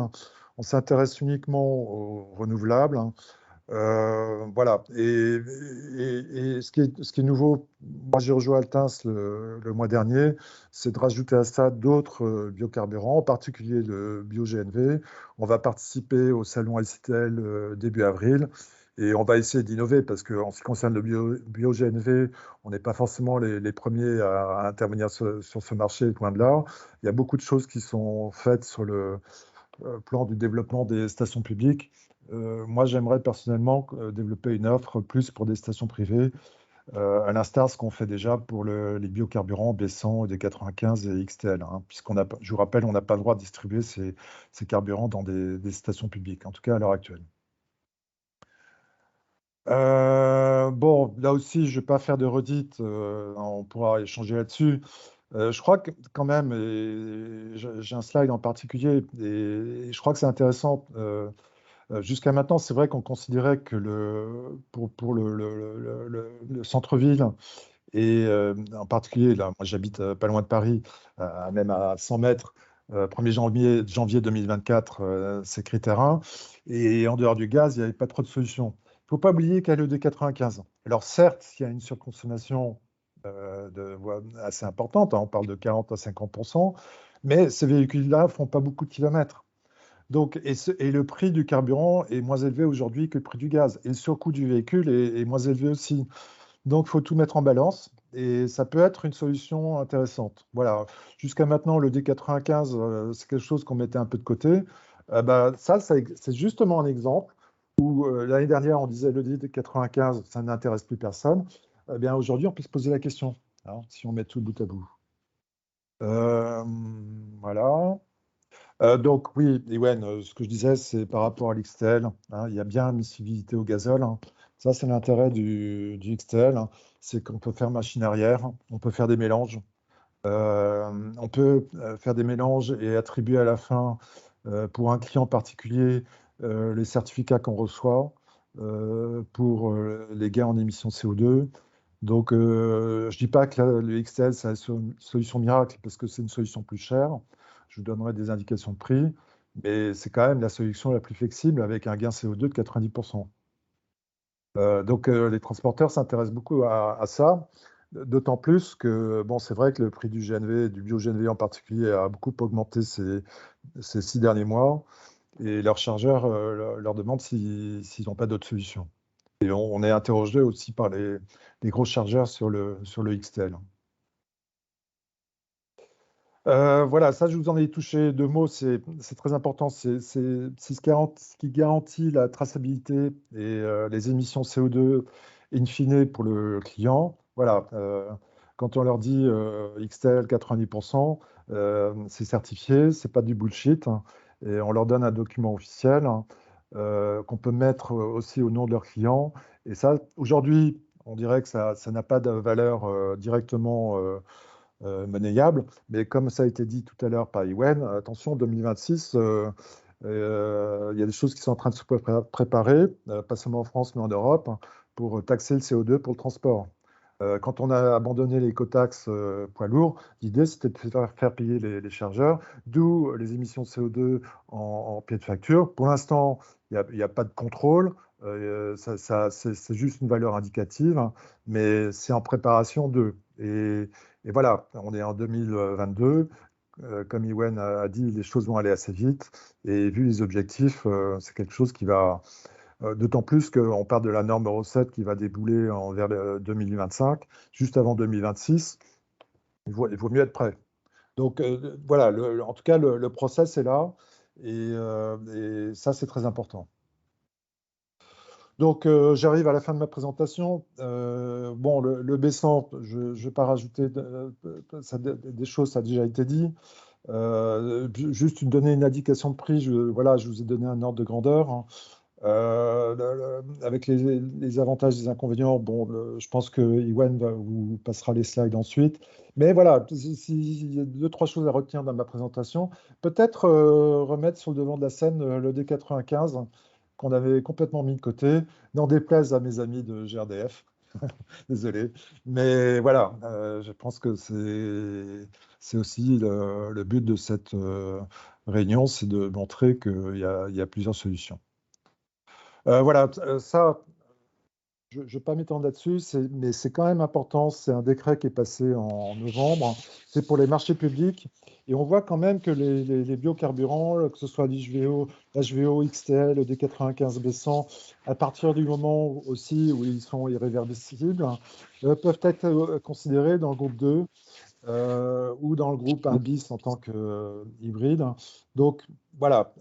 On s'intéresse uniquement aux renouvelables. Voilà. Et ce qui est nouveau, moi j'ai rejoint Altins le mois dernier, c'est de rajouter à ça d'autres biocarburants, en particulier le bio-GNV. On va participer au salon LCTL début avril. Et on va essayer d'innover parce qu'en ce qui concerne le bio-GNV, on n'est pas forcément les premiers à intervenir sur ce marché, loin de là. Il y a beaucoup de choses qui sont faites sur le plan du développement des stations publiques. Moi, j'aimerais personnellement développer une offre plus pour des stations privées, à l'instar de ce qu'on fait déjà pour les biocarburants B100, D95 et XTL, hein, je vous rappelle, on n'a pas le droit de distribuer ces carburants dans des stations publiques, en tout cas à l'heure actuelle. Bon, là aussi, je ne vais pas faire de redite, on pourra échanger là-dessus. Je crois que quand même, j'ai un slide en particulier, et je crois que c'est intéressant. Jusqu'à maintenant, c'est vrai qu'on considérait que pour le centre-ville, et en particulier, là, moi j'habite pas loin de Paris, même à 100 mètres, 1er janvier 2024, c'est critère 1. Et en dehors du gaz, il n'y avait pas trop de solutions. Il ne faut pas oublier qu'il y a le D95. Alors certes, il y a une surconsommation assez importante, hein, on parle de 40 à 50%, mais ces véhicules-là ne font pas beaucoup de kilomètres. Donc, et le prix du carburant est moins élevé aujourd'hui que le prix du gaz. Et le surcoût du véhicule est moins élevé aussi. Donc, il faut tout mettre en balance et ça peut être une solution intéressante. Voilà. Jusqu'à maintenant, le D95, c'est quelque chose qu'on mettait un peu de côté. C'est justement un exemple où l'année dernière, on disait le DID 95, ça n'intéresse plus personne. Eh bien, aujourd'hui, on peut se poser la question, hein, si on met tout bout à bout. Voilà. Donc oui, Ewen, ce que je disais, c'est par rapport à l'XTL, hein, il y a bien une miscibilité au gazole, hein. Ça, c'est l'intérêt du XTL, hein, c'est qu'on peut faire machine arrière, on peut faire des mélanges. On peut faire des mélanges et attribuer à la fin, pour un client particulier, les certificats qu'on reçoit pour les gains en émissions CO2. Donc, je ne dis pas que le XTL, c'est la solution miracle parce que c'est une solution plus chère. Je vous donnerai des indications de prix, mais c'est quand même la solution la plus flexible avec un gain CO2 de 90%. Donc, les transporteurs s'intéressent beaucoup à ça, d'autant plus que, bon, c'est vrai que le prix du GNV, du bio-GNV en particulier, a beaucoup augmenté ces 6 derniers mois, et leurs chargeurs leur demandent s'ils n'ont pas d'autres solutions. Et on est interrogé aussi par les gros chargeurs sur le XTL. Voilà, ça, je vous en ai touché 2 mots, c'est très important. C'est ce qui garantit la traçabilité et les émissions CO2 in fine pour le client. Voilà, quand on leur dit XTL 90%, c'est certifié, c'est pas du bullshit, hein, et on leur donne un document officiel, hein, qu'on peut mettre aussi au nom de leur client. Et ça, aujourd'hui, on dirait que ça n'a pas de valeur directement monnayable. Mais comme ça a été dit tout à l'heure par Ewen, attention, 2026, il y a des choses qui sont en train de se préparer, pas seulement en France, mais en Europe, hein, pour taxer le CO2 pour le transport. Quand on a abandonné l'écotaxe poids lourd, l'idée c'était de faire payer les chargeurs, d'où les émissions de CO2 en pied de facture. Pour l'instant, il n'y a pas de contrôle, c'est juste une valeur indicative, hein, mais c'est en préparation d'eux. Et voilà, on est en 2022. Comme Ewen a dit, les choses vont aller assez vite. Et vu les objectifs, c'est quelque chose qui va. D'autant plus qu'on part de la norme Euro 7 qui va débouler vers 2025, juste avant 2026. Il vaut mieux être prêt. Donc voilà, en tout cas, le process est là. Et ça, c'est très important. Donc, j'arrive à la fin de ma présentation. Bon, le B100, je ne vais pas rajouter des choses, ça a déjà été dit. Juste donner une indication de prix, voilà, je vous ai donné un ordre de grandeur, hein. Avec les avantages et les inconvénients, bon, je pense que Ewen vous passera les slides ensuite. Mais voilà, s'il y a 2-3 choses à retenir dans ma présentation, peut-être remettre sur le devant de la scène le D95 qu'on avait complètement mis de côté, n'en déplaise à mes amis de GRDF. Désolé. Mais voilà, je pense que c'est aussi le but de cette réunion, c'est de montrer qu'il y a plusieurs solutions. Voilà, ça, je ne vais pas m'étendre là-dessus, mais c'est quand même important. C'est un décret qui est passé en novembre. C'est pour les marchés publics. Et on voit quand même que les biocarburants, que ce soit l'HVO, XTL, D95, B100, à partir du moment aussi où ils sont irréversibles, peuvent être considérés dans le groupe 2 ou dans le groupe 1 bis en tant qu'hybride. Donc voilà,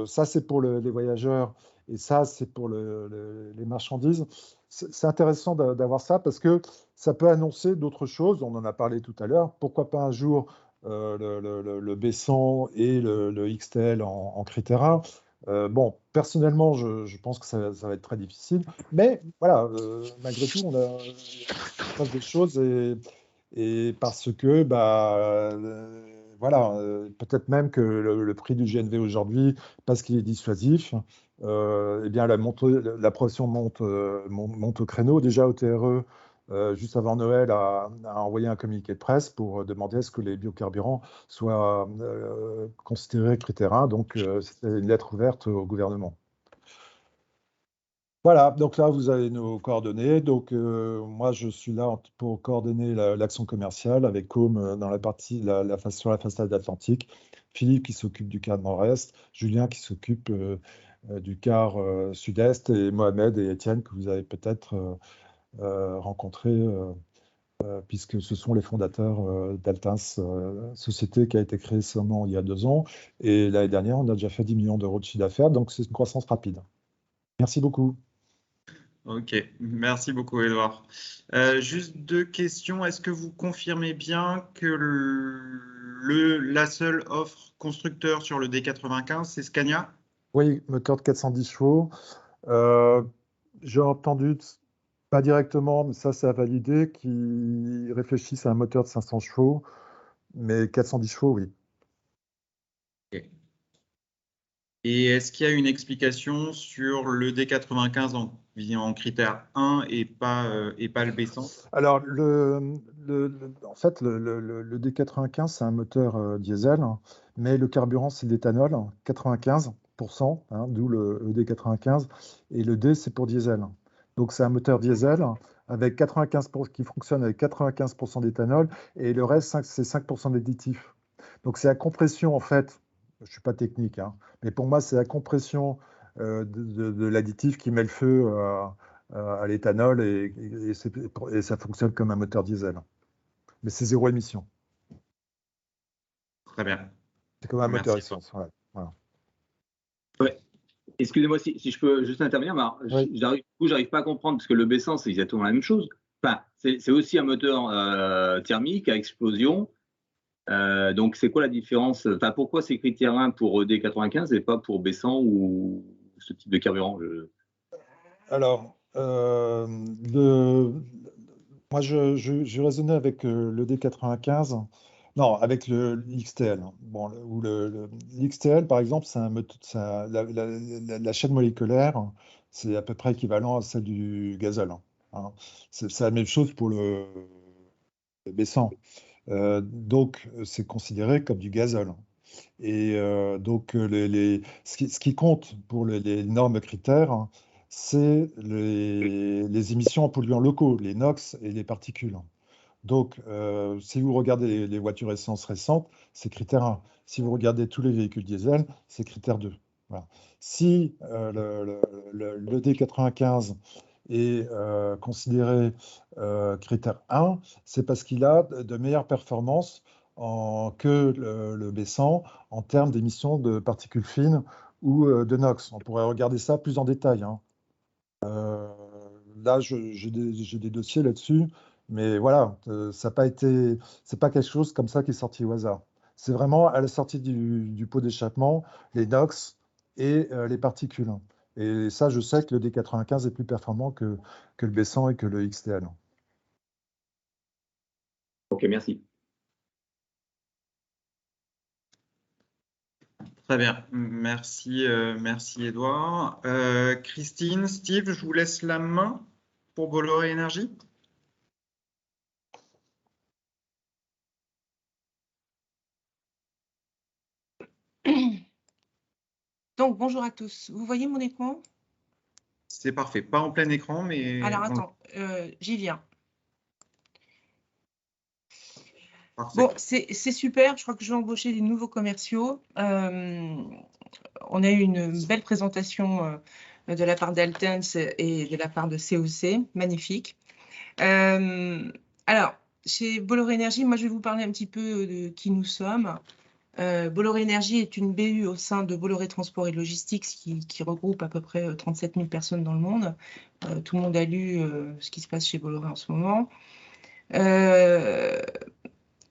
ça c'est pour les voyageurs et ça c'est pour les marchandises. C'est intéressant d'avoir ça parce que ça peut annoncer d'autres choses. On en a parlé tout à l'heure. Pourquoi pas un jour le B100 et le XTL en critère 1. Bon, personnellement, je pense que ça va être très difficile. Mais voilà, malgré tout, on passe des choses et parce que, voilà, peut-être même que le prix du GNV aujourd'hui, parce qu'il est dissuasif, eh bien la pression monte au créneau. Déjà, au TRE, juste avant Noël, a envoyé un communiqué de presse pour demander à ce que les biocarburants soient considérés critère 1. Donc, c'était une lettre ouverte au gouvernement. Voilà, donc là, vous avez nos coordonnées. Donc, moi, je suis là pour coordonner l'action commerciale avec Com dans la partie, sur la façade atlantique, Philippe qui s'occupe du quart nord-est, Julien qui s'occupe du quart sud-est, et Mohamed et Étienne que vous avez peut-être rencontrés puisque ce sont les fondateurs d'Altins, société qui a été créée seulement il y a 2 ans. Et l'année dernière, on a déjà fait 10 millions d'euros de chiffre d'affaires, donc c'est une croissance rapide. Merci beaucoup. Ok, merci beaucoup, Edouard. Juste 2 questions. Est-ce que vous confirmez bien que la seule offre constructeur sur le D95, c'est Scania? Oui, moteur de 410 chevaux. J'ai entendu, pas directement, mais ça c'est à valider, qu'ils réfléchissent à un moteur de 500 chevaux, mais 410 chevaux, oui. Ok. Et est-ce qu'il y a une explication sur le D95 en critère 1 et pas le B100? Alors, en fait, le D95, c'est un moteur diesel, mais le carburant, c'est de l'éthanol, 95%, d'où le D95, et le D, c'est pour diesel. Donc, c'est un moteur diesel avec 95 qui fonctionne avec 95% d'éthanol, et le reste, c'est 5% d'additif. Donc, c'est la compression, en fait, je ne suis pas technique, mais pour moi, c'est la compression de l'additif qui met le feu à l'éthanol et ça fonctionne comme un moteur diesel. Mais c'est 0 émission. Très bien. C'est comme un moteur Merci. essence. Voilà. Ouais. Excusez-moi si je peux juste intervenir, mais j'arrive pas à comprendre parce que le B100 c'est exactement la même chose. Enfin, c'est aussi un moteur thermique à explosion. Donc c'est quoi la différence? Enfin, pourquoi c'est critère 1 pour D95 et pas pour B100 ou ce type de carburant? Alors, moi, je raisonnais avec le D95, non, avec le XTL. Bon, l'XTL, par exemple, la chaîne moléculaire, c'est à peu près équivalent à celle du gazole. C'est la même chose pour le B100. Donc, c'est considéré comme du gazole. Et donc, ce qui compte pour les normes critères, c'est les émissions en polluants locaux, les NOx et les particules. Donc, si vous regardez les voitures essence récentes, c'est critère 1. Si vous regardez tous les véhicules diesel, c'est critère 2. Voilà. Si le D95 est considéré critère 1, c'est parce qu'il a de meilleures performances que le B100 en termes d'émissions de particules fines ou de NOx. On pourrait regarder ça plus en détail. Là, j'ai des dossiers là-dessus, mais voilà, ça n'a pas été, c'est pas quelque chose comme ça qui est sorti au hasard. C'est vraiment à la sortie du pot d'échappement, les NOx et les particules. Et ça, je sais que le D95 est plus performant que le B100 et que le XTL. Ok, merci. Très bien, merci Edouard. Christine, Steve, je vous laisse la main pour Bolloré Énergie. Donc, bonjour à tous. Vous voyez mon écran? C'est parfait, pas en plein écran, mais... Alors, attends, j'y viens. Parfait. Bon, c'est super. Je crois que je vais embaucher des nouveaux commerciaux. On a eu une belle présentation de la part d'Altens et de la part de COC. Magnifique. Alors, chez Bolloré Énergie, moi, je vais vous parler un petit peu de qui nous sommes. Bolloré Énergie est une BU au sein de Bolloré Transport et Logistics qui regroupe à peu près 37 000 personnes dans le monde. Tout le monde a lu ce qui se passe chez Bolloré en ce moment.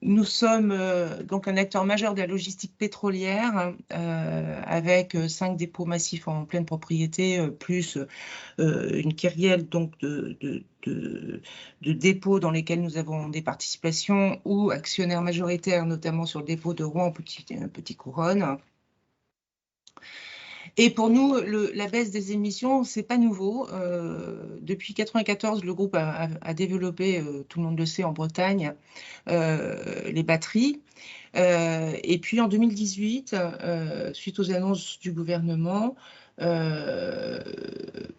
Nous sommes donc un acteur majeur de la logistique pétrolière avec 5 dépôts massifs en pleine propriété, plus une kyrielle donc de dépôts dans lesquels nous avons des participations ou actionnaires majoritaires, notamment sur le dépôt de Rouen Petit Couronne. Et pour nous, la baisse des émissions, c'est pas nouveau. Depuis 1994, le groupe a développé, tout le monde le sait, en Bretagne, les batteries. Et puis en 2018, suite aux annonces du gouvernement,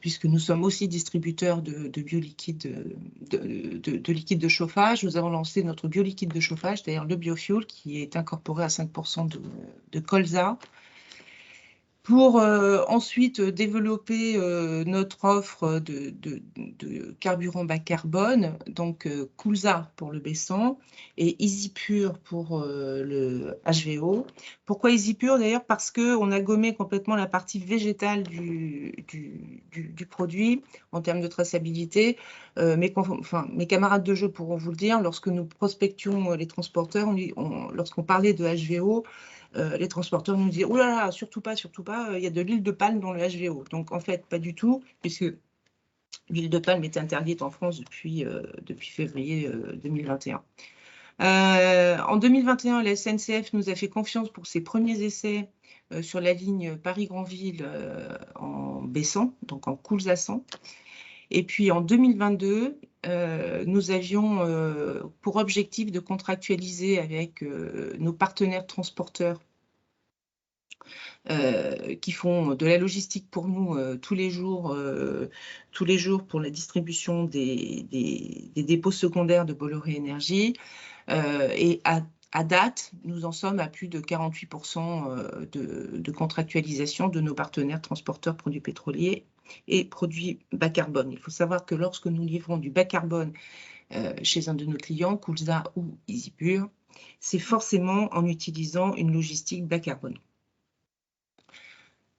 puisque nous sommes aussi distributeurs de bioliquide de liquide de chauffage, nous avons lancé notre bioliquide de chauffage, c'est-à-dire le biofuel, qui est incorporé à 5% de colza, pour ensuite développer notre offre de carburant bas carbone, donc Coolza pour le baissant et EasyPure pour le HVO. Pourquoi EasyPure d'ailleurs? Parce qu'on a gommé complètement la partie végétale du produit en termes de traçabilité. Mes camarades de jeu pourront vous le dire, lorsque nous prospections les transporteurs, lorsqu'on parlait de HVO, les transporteurs nous disaient « Oh là là, surtout pas, il y a de l'huile de palme dans le HVO ». Donc, en fait, pas du tout, puisque l'huile de palme est interdite en France depuis février 2021. En 2021, la SNCF nous a fait confiance pour ses premiers essais sur la ligne Paris-Granville en baissant, donc en Coolza 100. Et puis, en 2022, nous avions pour objectif de contractualiser avec nos partenaires transporteurs qui font de la logistique pour nous tous les jours pour la distribution des dépôts secondaires de Bolloré Énergie. Et à date, nous en sommes à plus de 48% de contractualisation de nos partenaires transporteurs produits pétroliers et produits bas carbone. Il faut savoir que lorsque nous livrons du bas carbone chez un de nos clients, Coolza ou EasyPure, c'est forcément en utilisant une logistique bas carbone.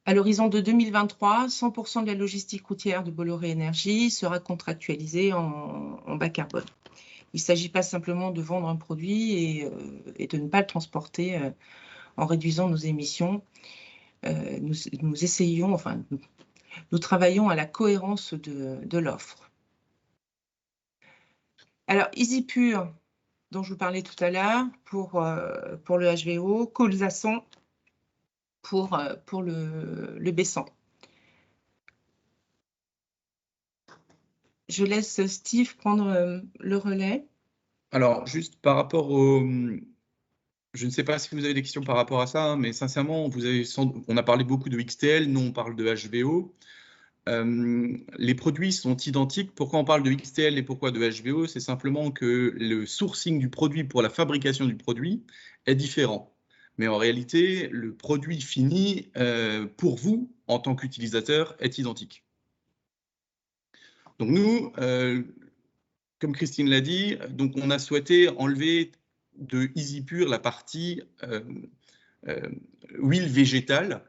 À l'horizon de 2023, 100% de la logistique routière de Bolloré Énergie sera contractualisée en bas carbone. Il ne s'agit pas simplement de vendre un produit et de ne pas le transporter en réduisant nos émissions. Nous essayons, enfin, nous travaillons à la cohérence de l'offre. Alors, EasyPure, dont je vous parlais tout à l'heure, pour le HVO, Coolza 100 pour le baissant. Je laisse Steve prendre le relais. Alors, juste par rapport au... Je ne sais pas si vous avez des questions par rapport à ça, hein, mais sincèrement, on a parlé beaucoup de XTL, nous on parle de HVO. Les produits sont identiques. Pourquoi on parle de XTL et pourquoi de HVO? C'est simplement que le sourcing du produit pour la fabrication du produit est différent. Mais en réalité, le produit fini, pour vous, en tant qu'utilisateur, est identique. Donc nous, comme Christine l'a dit, donc on a souhaité enlever de EasyPure la partie huile végétale.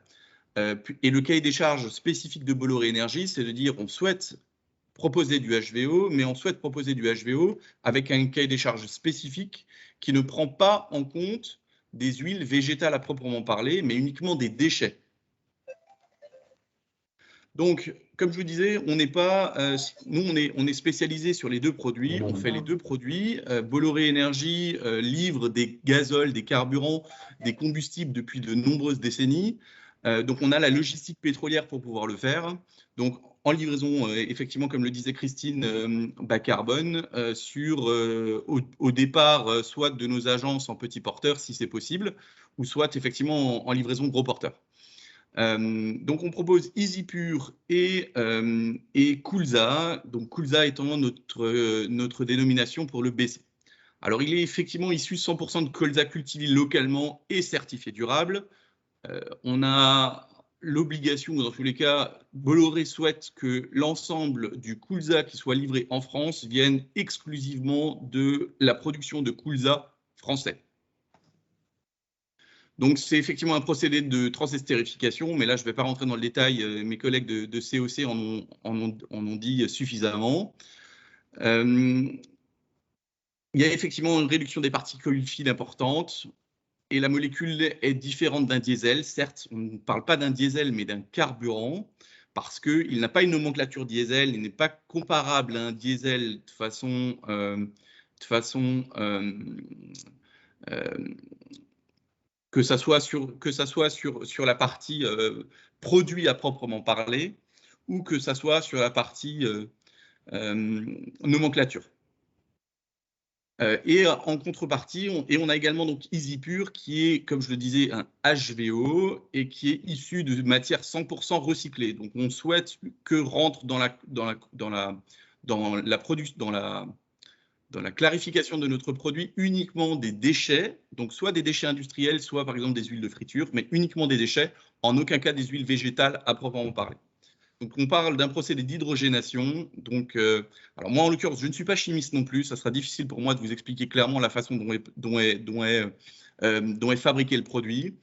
Et le cahier des charges spécifique de Bolloré Énergie, c'est de dire on souhaite proposer du HVO, mais on souhaite proposer du HVO avec un cahier des charges spécifique qui ne prend pas en compte des huiles végétales à proprement parler, mais uniquement des déchets. Donc, comme je vous disais, on n'est pas, nous, on est spécialisé sur les deux produits. On fait les deux produits. Bolloré Énergie livre des gazoles, des carburants, des combustibles depuis de nombreuses décennies. Donc, on a la logistique pétrolière pour pouvoir le faire. Donc, en livraison, effectivement, comme le disait Christine, bas carbone, au départ, soit de nos agences en petits porteurs, si c'est possible, ou soit effectivement en livraison gros porteurs. Donc, on propose EasyPure et Coolza, donc Coolza étant notre dénomination pour le baissant. Alors, il est effectivement issu 100% de colza cultivé localement et certifié durable. On a l'obligation, dans tous les cas, Bolloré souhaite que l'ensemble du Coolza qui soit livré en France vienne exclusivement de la production de Coolza français. Donc, c'est effectivement un procédé de transestérification, mais là, je ne vais pas rentrer dans le détail. Mes collègues de COC en ont dit suffisamment. Il y a effectivement une réduction des particules fines importante et la molécule est différente d'un diesel. Certes, on ne parle pas d'un diesel, mais d'un carburant parce qu'il n'a pas une nomenclature diesel, il n'est pas comparable à un diesel de façon que ça soit sur la partie produit à proprement parler ou que ça soit sur la partie nomenclature. Et en contrepartie, on a également donc EasyPure qui est, comme je le disais, un HVO et qui est issu de matières 100% recyclées. Donc, on souhaite que rentre dans dans la clarification de notre produit uniquement des déchets, donc soit des déchets industriels, soit par exemple des huiles de friture, mais uniquement des déchets, en aucun cas des huiles végétales à proprement parler. Donc on parle d'un procédé d'hydrogénation. Donc, alors moi en l'occurrence, je ne suis pas chimiste non plus, ça sera difficile pour moi de vous expliquer clairement la façon dont est fabriqué le produit.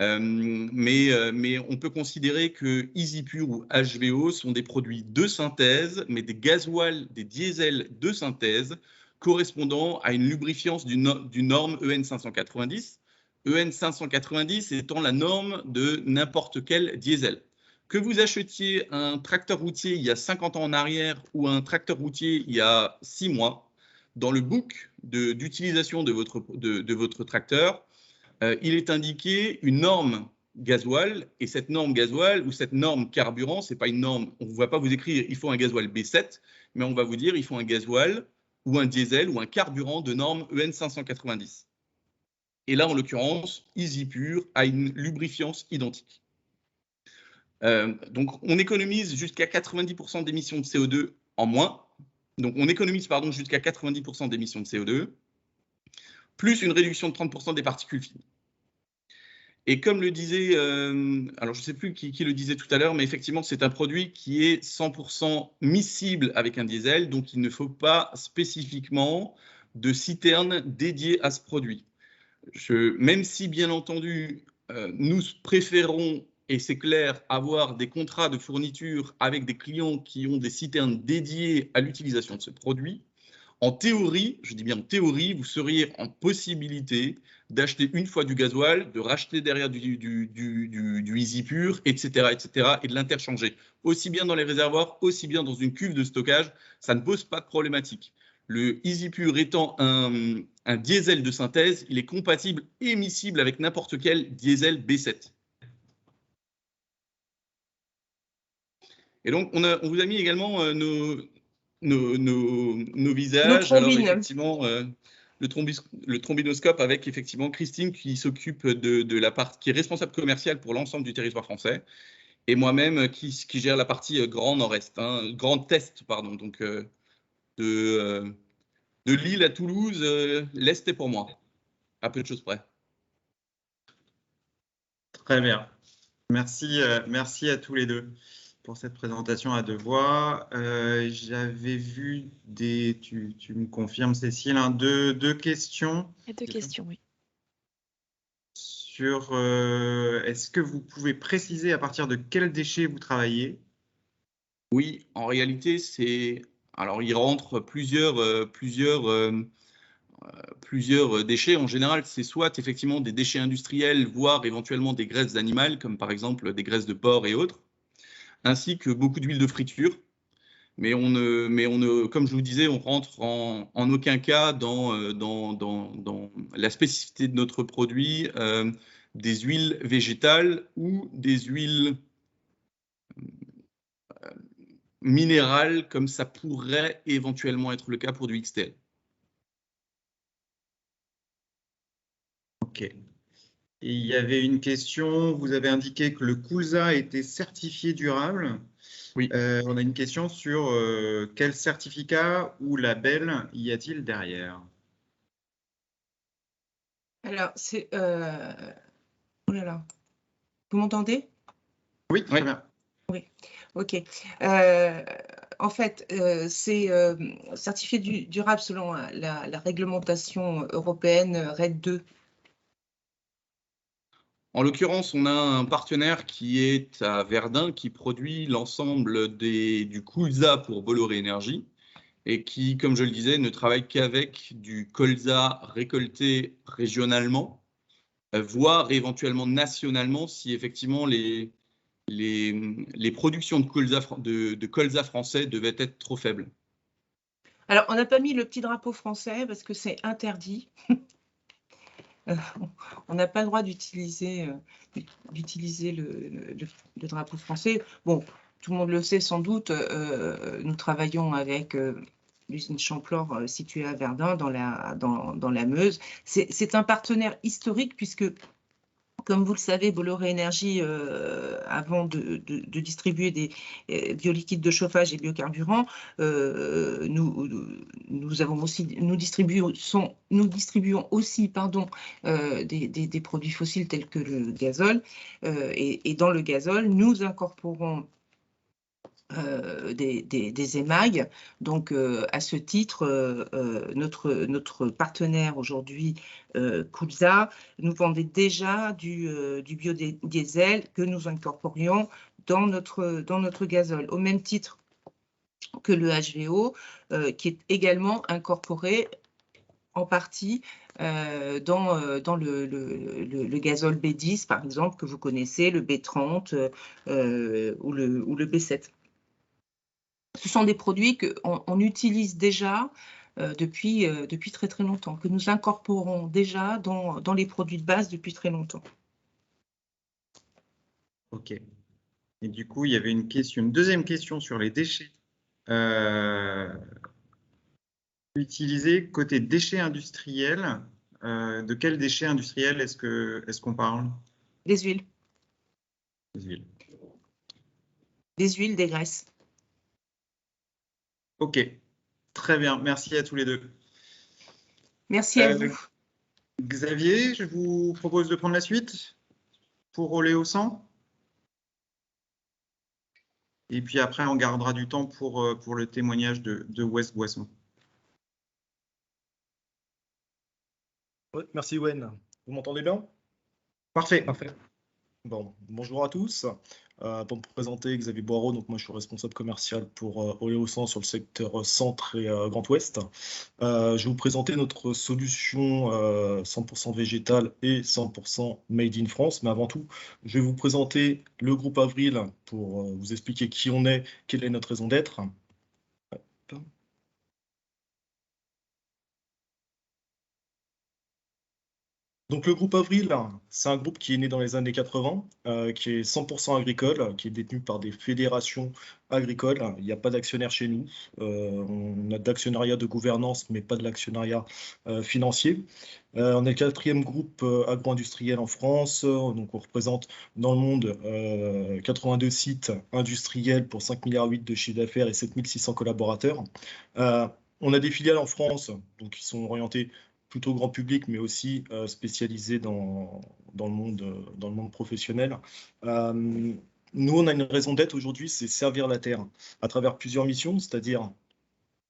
Mais on peut considérer que EasyPure ou HVO sont des produits de synthèse, mais des gasoils, des diesels de synthèse correspondant à une lubrifiance du norme EN 590. EN 590 étant la norme de n'importe quel diesel. Que vous achetiez un tracteur routier il y a 50 ans en arrière ou un tracteur routier il y a 6 mois, dans le book d'utilisation de votre tracteur, il est indiqué une norme gasoil, et cette norme gasoil ou cette norme carburant, ce n'est pas une norme, on ne va pas vous écrire il faut un gasoil B7, mais on va vous dire il faut un gasoil ou un diesel ou un carburant de norme EN 590. Et là, en l'occurrence, EasyPure a une lubrifiance identique. Donc, on économise jusqu'à 90% d'émissions de CO2 en moins. Donc, on économise jusqu'à 90% d'émissions de CO2, plus une réduction de 30% des particules fines. Et comme le disait, alors je ne sais plus qui le disait tout à l'heure, mais effectivement, c'est un produit qui est 100% miscible avec un diesel, donc il ne faut pas spécifiquement de citerne dédiée à ce produit. Même si, bien entendu, nous préférons, et c'est clair, avoir des contrats de fourniture avec des clients qui ont des citernes dédiées à l'utilisation de ce produit, en théorie, je dis bien en théorie, vous seriez en possibilité d'acheter une fois du gasoil, de racheter derrière du EasyPure, etc., et de l'interchanger. Aussi bien dans les réservoirs, aussi bien dans une cuve de stockage, ça ne pose pas de problématique. Le EasyPure étant un diesel de synthèse, il est compatible et miscible avec n'importe quel diesel B7. Et donc, on vous a mis également nos visages. Alors, effectivement, le trombinoscope avec effectivement Christine qui s'occupe de la partie, qui est responsable commerciale pour l'ensemble du territoire français, et moi-même qui gère la partie Grand Nord-Est, Grand Est, pardon. Donc, de Lille à Toulouse, l'Est est pour moi, à peu de choses près. Très bien. Merci à tous les deux pour cette présentation à deux voix. J'avais vu tu me confirmes, Cécile, deux questions. Et deux questions, oui. Sur, est-ce que vous pouvez préciser à partir de quels déchets vous travaillez? Oui, en réalité, alors il rentre plusieurs déchets. En général, c'est soit effectivement des déchets industriels, voire éventuellement des graisses animales, comme par exemple des graisses de porc et autres, ainsi que beaucoup d'huile de friture. Mais comme je vous disais, on rentre en aucun cas dans la spécificité de notre produit, des huiles végétales ou des huiles minérales, comme ça pourrait éventuellement être le cas pour du XTL. Ok. Et il y avait une question, vous avez indiqué que le Coolza était certifié durable. Oui. On a une question sur quel certificat ou label y a-t-il derrière? Alors, c'est... Oh là là. Vous m'entendez? Oui, très bien. Oui, ok. En fait, c'est certifié durable selon la réglementation européenne RED 2. En l'occurrence, on a un partenaire qui est à Verdun, qui produit l'ensemble du Coolza pour Bolloré Énergie et qui, comme je le disais, ne travaille qu'avec du colza récolté régionalement, voire éventuellement nationalement, si effectivement les productions de colza français devaient être trop faibles. Alors, on n'a pas mis le petit drapeau français parce que c'est interdit. On n'a pas le droit d'utiliser le drapeau français. Bon, tout le monde le sait sans doute, nous travaillons avec l'usine Champlor située à Verdun, dans la Meuse. C'est un partenaire historique puisque Comme vous le savez, Bolloré Énergie, avant de distribuer des bioliquides de chauffage et biocarburants, nous distribuons aussi des produits fossiles tels que le gazole. Et dans le gazole, nous incorporons des émails. Donc, à ce titre, notre partenaire aujourd'hui, Coolza, nous vendait déjà du biodiesel que nous incorporions dans notre gazole, au même titre que le HVO, qui est également incorporé en partie dans le gazole B10, par exemple, que vous connaissez, le B30 ou le B7. Ce sont des produits qu'on utilise déjà depuis très très longtemps, que nous incorporons déjà dans les produits de base depuis très longtemps. Ok. Et du coup, il y avait une deuxième question sur les déchets utilisés côté déchets industriels. De quels déchets industriels est-ce qu'on parle? Des huiles. Des huiles. Des huiles, des graisses. Ok, très bien. Merci à tous les deux. Merci à vous. Xavier, je vous propose de prendre la suite pour Oléo 100. Et puis après, on gardera du temps pour le témoignage de West Boisson. Ouais, merci Wen. Vous m'entendez bien? Parfait. Parfait. Bon, bonjour à tous. Pour me présenter, Xavier Boireau, donc moi je suis responsable commercial pour Oléo 100 sur le secteur centre et Grand Ouest. Je vais vous présenter notre solution 100% végétale et 100% made in France. Mais avant tout, je vais vous présenter le groupe Avril pour vous expliquer qui on est, quelle est notre raison d'être. Donc le groupe Avril, c'est un groupe qui est né dans les années 80, qui est 100% agricole, qui est détenu par des fédérations agricoles. Il n'y a pas d'actionnaire chez nous. On a de l'actionnariat de gouvernance, mais pas de l'actionnariat financier. On est le 4e groupe agro-industriel en France. Donc on représente dans le monde 82 sites industriels pour 5,8 milliards de chiffre d'affaires et 7600 collaborateurs. On a des filiales en France donc, qui sont orientées plutôt grand public, mais aussi spécialisé dans le monde professionnel. Nous, on a une raison d'être aujourd'hui, c'est servir la Terre à travers plusieurs missions, c'est-à-dire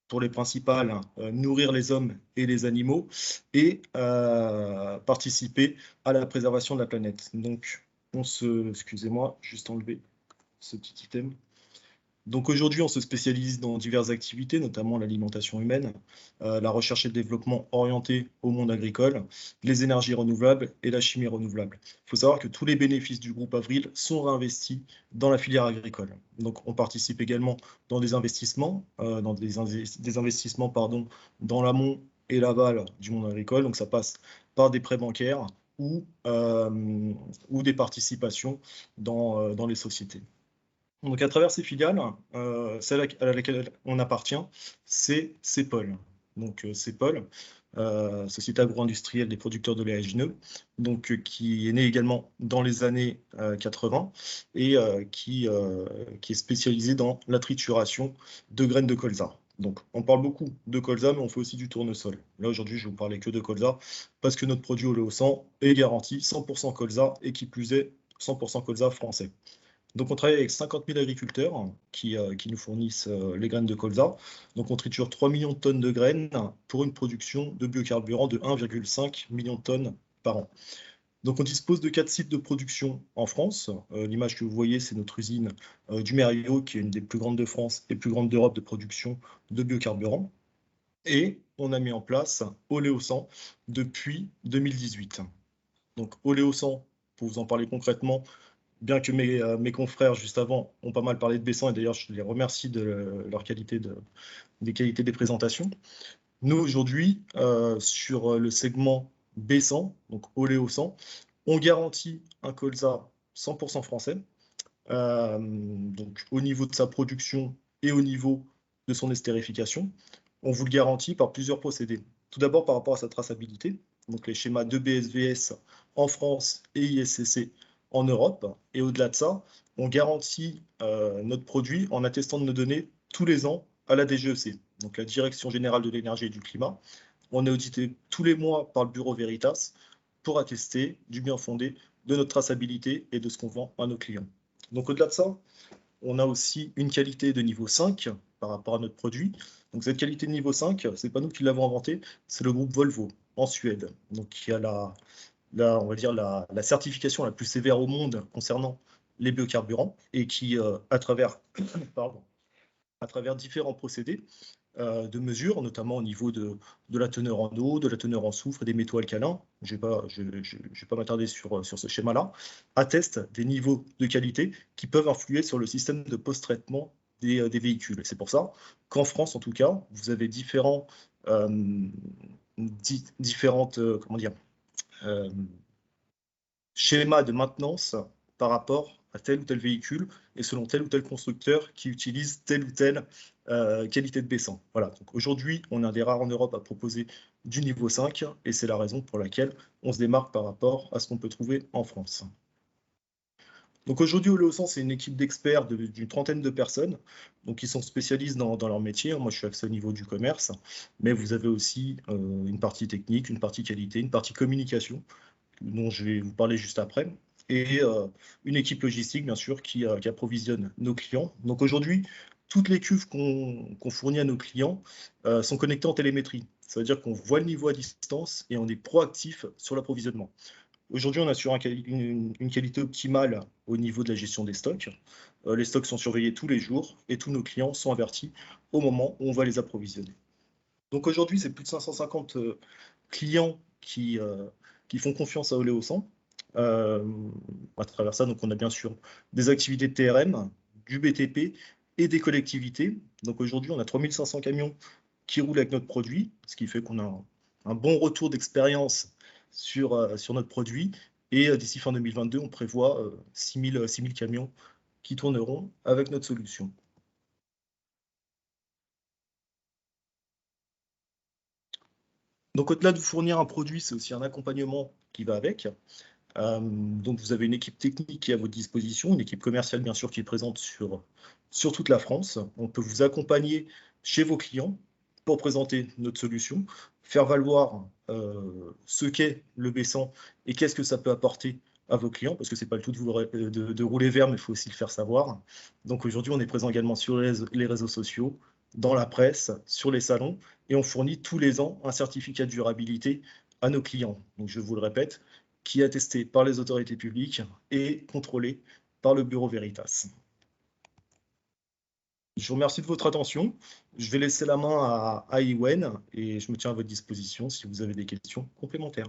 pour les principales, nourrir les hommes et les animaux et participer à la préservation de la planète. Donc, excusez-moi, juste enlever ce petit item. Donc aujourd'hui, on se spécialise dans diverses activités, notamment l'alimentation humaine, la recherche et le développement orienté au monde agricole, les énergies renouvelables et la chimie renouvelable. Il faut savoir que tous les bénéfices du groupe Avril sont réinvestis dans la filière agricole. Donc on participe également dans des investissements, dans l'amont et l'aval du monde agricole. Donc ça passe par des prêts bancaires ou des participations dans les sociétés. Donc, à travers ces filiales, celle à laquelle on appartient, c'est CEPOL. Donc, CEPOL, Société agro-industrielle des producteurs d'oléagineux, donc qui est née également dans les années 80 et qui est spécialisée dans la trituration de graines de colza. Donc, on parle beaucoup de colza, mais on fait aussi du tournesol. Là, aujourd'hui, je vais vous parler que de colza parce que notre produit Oléo 100 est garanti 100% colza et qui plus est 100% colza français. Donc, on travaille avec 50 000 agriculteurs qui nous fournissent les graines de colza. Donc, on triture 3 millions de tonnes de graines pour une production de biocarburant de 1,5 million de tonnes par an. Donc, on dispose de 4 sites de production en France. L'image que vous voyez, c'est notre usine du Mériot, qui est une des plus grandes de France et plus grande d'Europe de production de biocarburant. Et on a mis en place Oléo 100 depuis 2018. Donc, Oléo 100, pour vous en parler concrètement, bien que mes confrères juste avant ont pas mal parlé de B100, et d'ailleurs je les remercie de leur qualité des qualités des présentations. Nous aujourd'hui, sur le segment B100, donc Oléo 100, on garantit un colza 100% français, donc au niveau de sa production et au niveau de son estérification. On vous le garantit par plusieurs procédés. Tout d'abord par rapport à sa traçabilité. Donc les schémas 2BSVS en France et ISCC en Europe. Et au-delà de ça, on garantit notre produit en attestant de nos données tous les ans à la DGEC, donc la Direction Générale de l'Énergie et du Climat. On est audité tous les mois par le Bureau Veritas pour attester du bien fondé de notre traçabilité et de ce qu'on vend à nos clients. Donc au-delà de ça, on a aussi une qualité de niveau 5 par rapport à notre produit. Donc cette qualité de niveau 5, ce n'est pas nous qui l'avons inventée, c'est le groupe Volvo en Suède, donc qui a on va dire la certification la plus sévère au monde concernant les biocarburants et qui, à travers différents procédés de mesure, notamment au niveau de la teneur en eau, de la teneur en soufre et des métaux alcalins, je ne vais pas m'attarder sur ce schéma-là, attestent des niveaux de qualité qui peuvent influer sur le système de post-traitement des véhicules. C'est pour ça qu'en France, en tout cas, vous avez différentes schémas de maintenance par rapport à tel ou tel véhicule et selon tel ou tel constructeur qui utilise telle ou telle qualité de baissant. Voilà. Donc aujourd'hui, on est un des rares en Europe à proposer du niveau 5 et c'est la raison pour laquelle on se démarque par rapport à ce qu'on peut trouver en France. Donc aujourd'hui, Oleosan, c'est une équipe d'experts d'une trentaine de personnes donc qui sont spécialistes dans leur métier. Moi, je suis axé au niveau du commerce, mais vous avez aussi une partie technique, une partie qualité, une partie communication, dont je vais vous parler juste après, et une équipe logistique, bien sûr, qui approvisionne nos clients. Donc aujourd'hui, toutes les cuves qu'on fournit à nos clients sont connectées en télémétrie. Ça veut dire qu'on voit le niveau à distance et on est proactif sur l'approvisionnement. Aujourd'hui, on assure une qualité optimale au niveau de la gestion des stocks. Les stocks sont surveillés tous les jours et tous nos clients sont avertis au moment où on va les approvisionner. Donc aujourd'hui, c'est plus de 550 clients qui font confiance à Oleosan. À travers ça, donc on a bien sûr des activités de TRM, du BTP et des collectivités. Donc aujourd'hui, on a 3500 camions qui roulent avec notre produit, ce qui fait qu'on a un bon retour d'expérience sur notre produit. Et d'ici fin 2022, on prévoit 6000 camions qui tourneront avec notre solution. Donc au-delà de vous fournir un produit, c'est aussi un accompagnement qui va avec. Donc vous avez une équipe technique qui est à votre disposition, une équipe commerciale bien sûr qui est présente sur toute la France. On peut vous accompagner chez vos clients pour présenter notre solution, faire valoir ce qu'est le baissant et qu'est-ce que ça peut apporter à vos clients, parce que c'est pas le tout de rouler vert, mais il faut aussi le faire savoir. Donc aujourd'hui, on est présent également sur les réseaux sociaux, dans la presse, sur les salons, et on fournit tous les ans un certificat de durabilité à nos clients. Donc je vous le répète, qui est attesté par les autorités publiques et contrôlé par le Bureau Veritas. Je vous remercie de votre attention. Je vais laisser la main à Iwen et je me tiens à votre disposition si vous avez des questions complémentaires.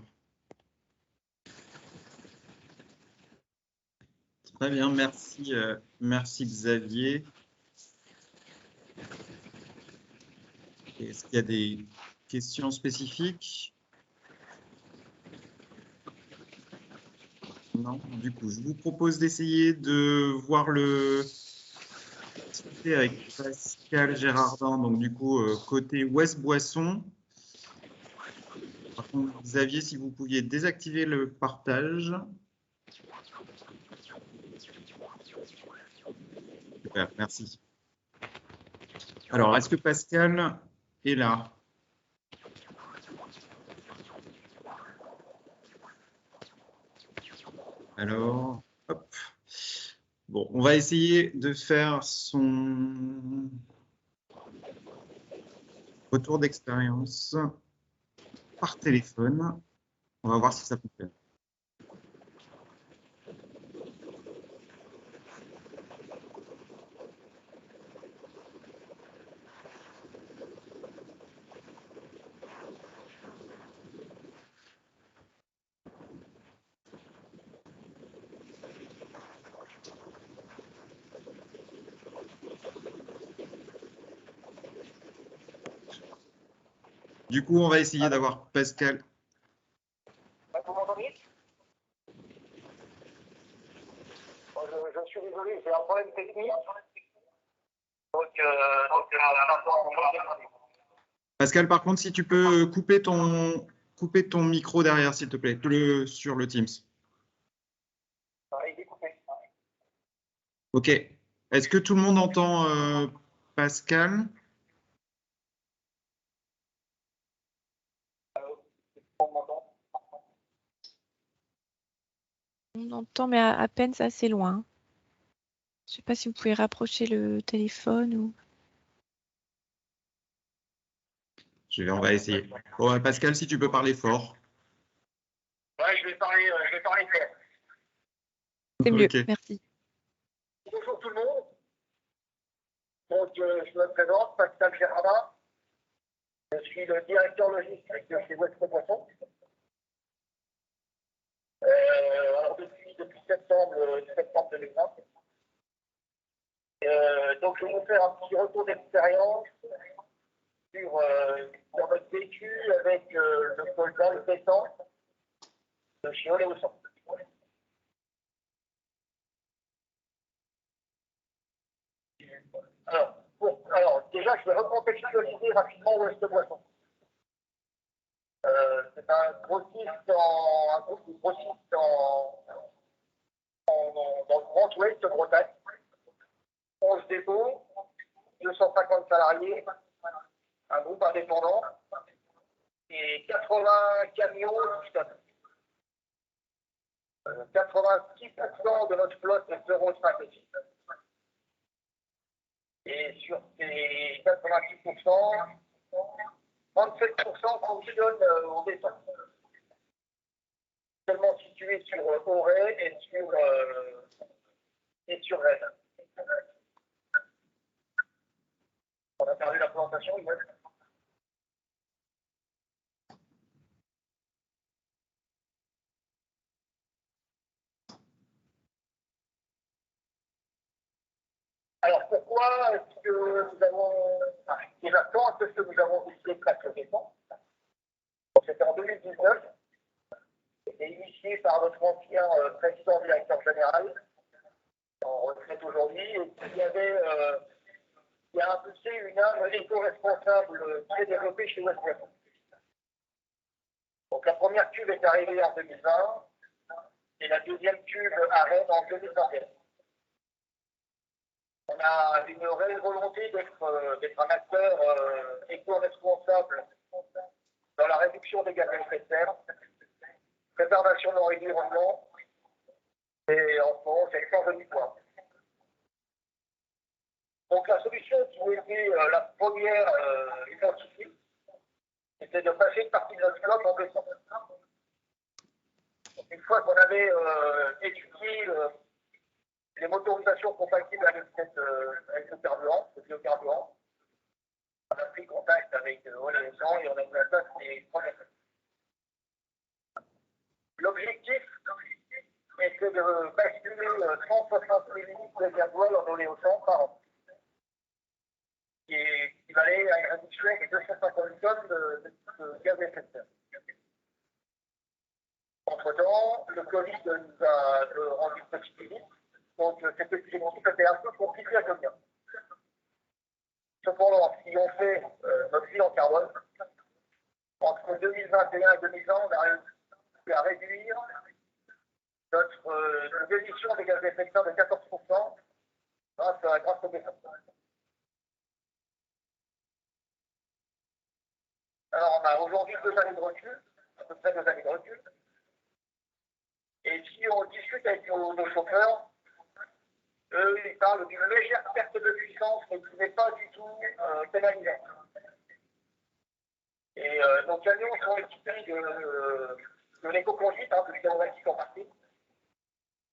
Très bien, merci, merci Xavier. Est-ce qu'il y a des questions spécifiques? Non, du coup, je vous propose d'essayer de voir le avec Pascal Gérardin, donc du coup, côté Ouest Boisson. Par contre, Xavier, si vous pouviez désactiver le partage. Super, merci. Alors, est-ce que Pascal est là? Alors, hop. Bon, on va essayer de faire son retour d'expérience par téléphone. On va voir si ça peut faire. Du coup, on va essayer d'avoir Pascal. Vous m'entendez? Je suis désolé, j'ai un problème technique. Pascal, par contre, si tu peux couper ton couper ton micro derrière, s'il te plaît, sur le Teams. Il est coupé. OK. Est-ce que tout le monde entend Pascal? On entend, mais à peine, c'est assez loin. Je ne sais pas si vous pouvez rapprocher le téléphone ou. On va essayer. Bon, Pascal, si tu peux parler fort. Ouais, je vais parler clair. C'est mieux, OK. merci. Bonjour tout le monde. Donc, je me présente, Pascal Gérardin. Je suis le directeur logistique de chez West Poisson. Alors, depuis septembre 2020. Donc, je vais vous faire un petit retour d'expérience sur notre vécu avec le colza, le pétant de chez Oléosan. Alors, déjà, je vais recontextualiser rapidement West Poisson. C'est un grossiste dans le Grand Ouest de Bretagne. 11 dépôts, 250 salariés, un groupe indépendant et 80 camions qui stockent. 86% de notre flotte est 0,5. Et sur ces 86%, 37% fonctionnent en descente. Seulement situé sur Auray et sur Rennes. On a perdu la présentation, Yves. Alors pourquoi est-ce que nous avons. Déjà, quand est-ce que nous avons décidé de passer au descente? C'était en 2019. C'était initié par notre ancien président directeur général, en retraite aujourd'hui, et qui a impulsé une âme éco-responsable qui est développée chez West Poisson. Donc la première cuve est arrivée en 2020 et la deuxième cuve arrête en 2021. On a une réelle volonté d'être un acteur éco-responsable dans la réduction des gaz à effet de serre, préservation de l'environnement, et en France, c'est sans demi-poids. Donc la solution qui a été la première identifiée, c'était de passer une partie de notre flotte en descente. Une fois qu'on avait étudié les motorisations compatibles avec ce carburant, ce biocarburant, on a pris contact avec Oléosan et on a mis en place les premières. L'objectif était de basculer 160 000 litres de gasoil en Oléosan par an, qui équivalait à une réduction de 250 tonnes de gaz à effet de serre. Entre-temps, le Covid nous a rendu petite limite, donc cet objectif était un peu compliqué à tenir. Cependant, si on fait notre bilan carbone, entre 2021 et 2020, on a réussi à réduire notre émission des gaz à effet de serre de 14% grâce au dessin. Alors, on a aujourd'hui 2 années de recul, à peu près 2 années de recul. Et si on discute avec nos chauffeurs, eux, ils parlent d'une légère perte de puissance, mais qui n'est pas du tout pénalisante. Et nos camions sont équipés de l'éco-conduite, de pneumatique en partie.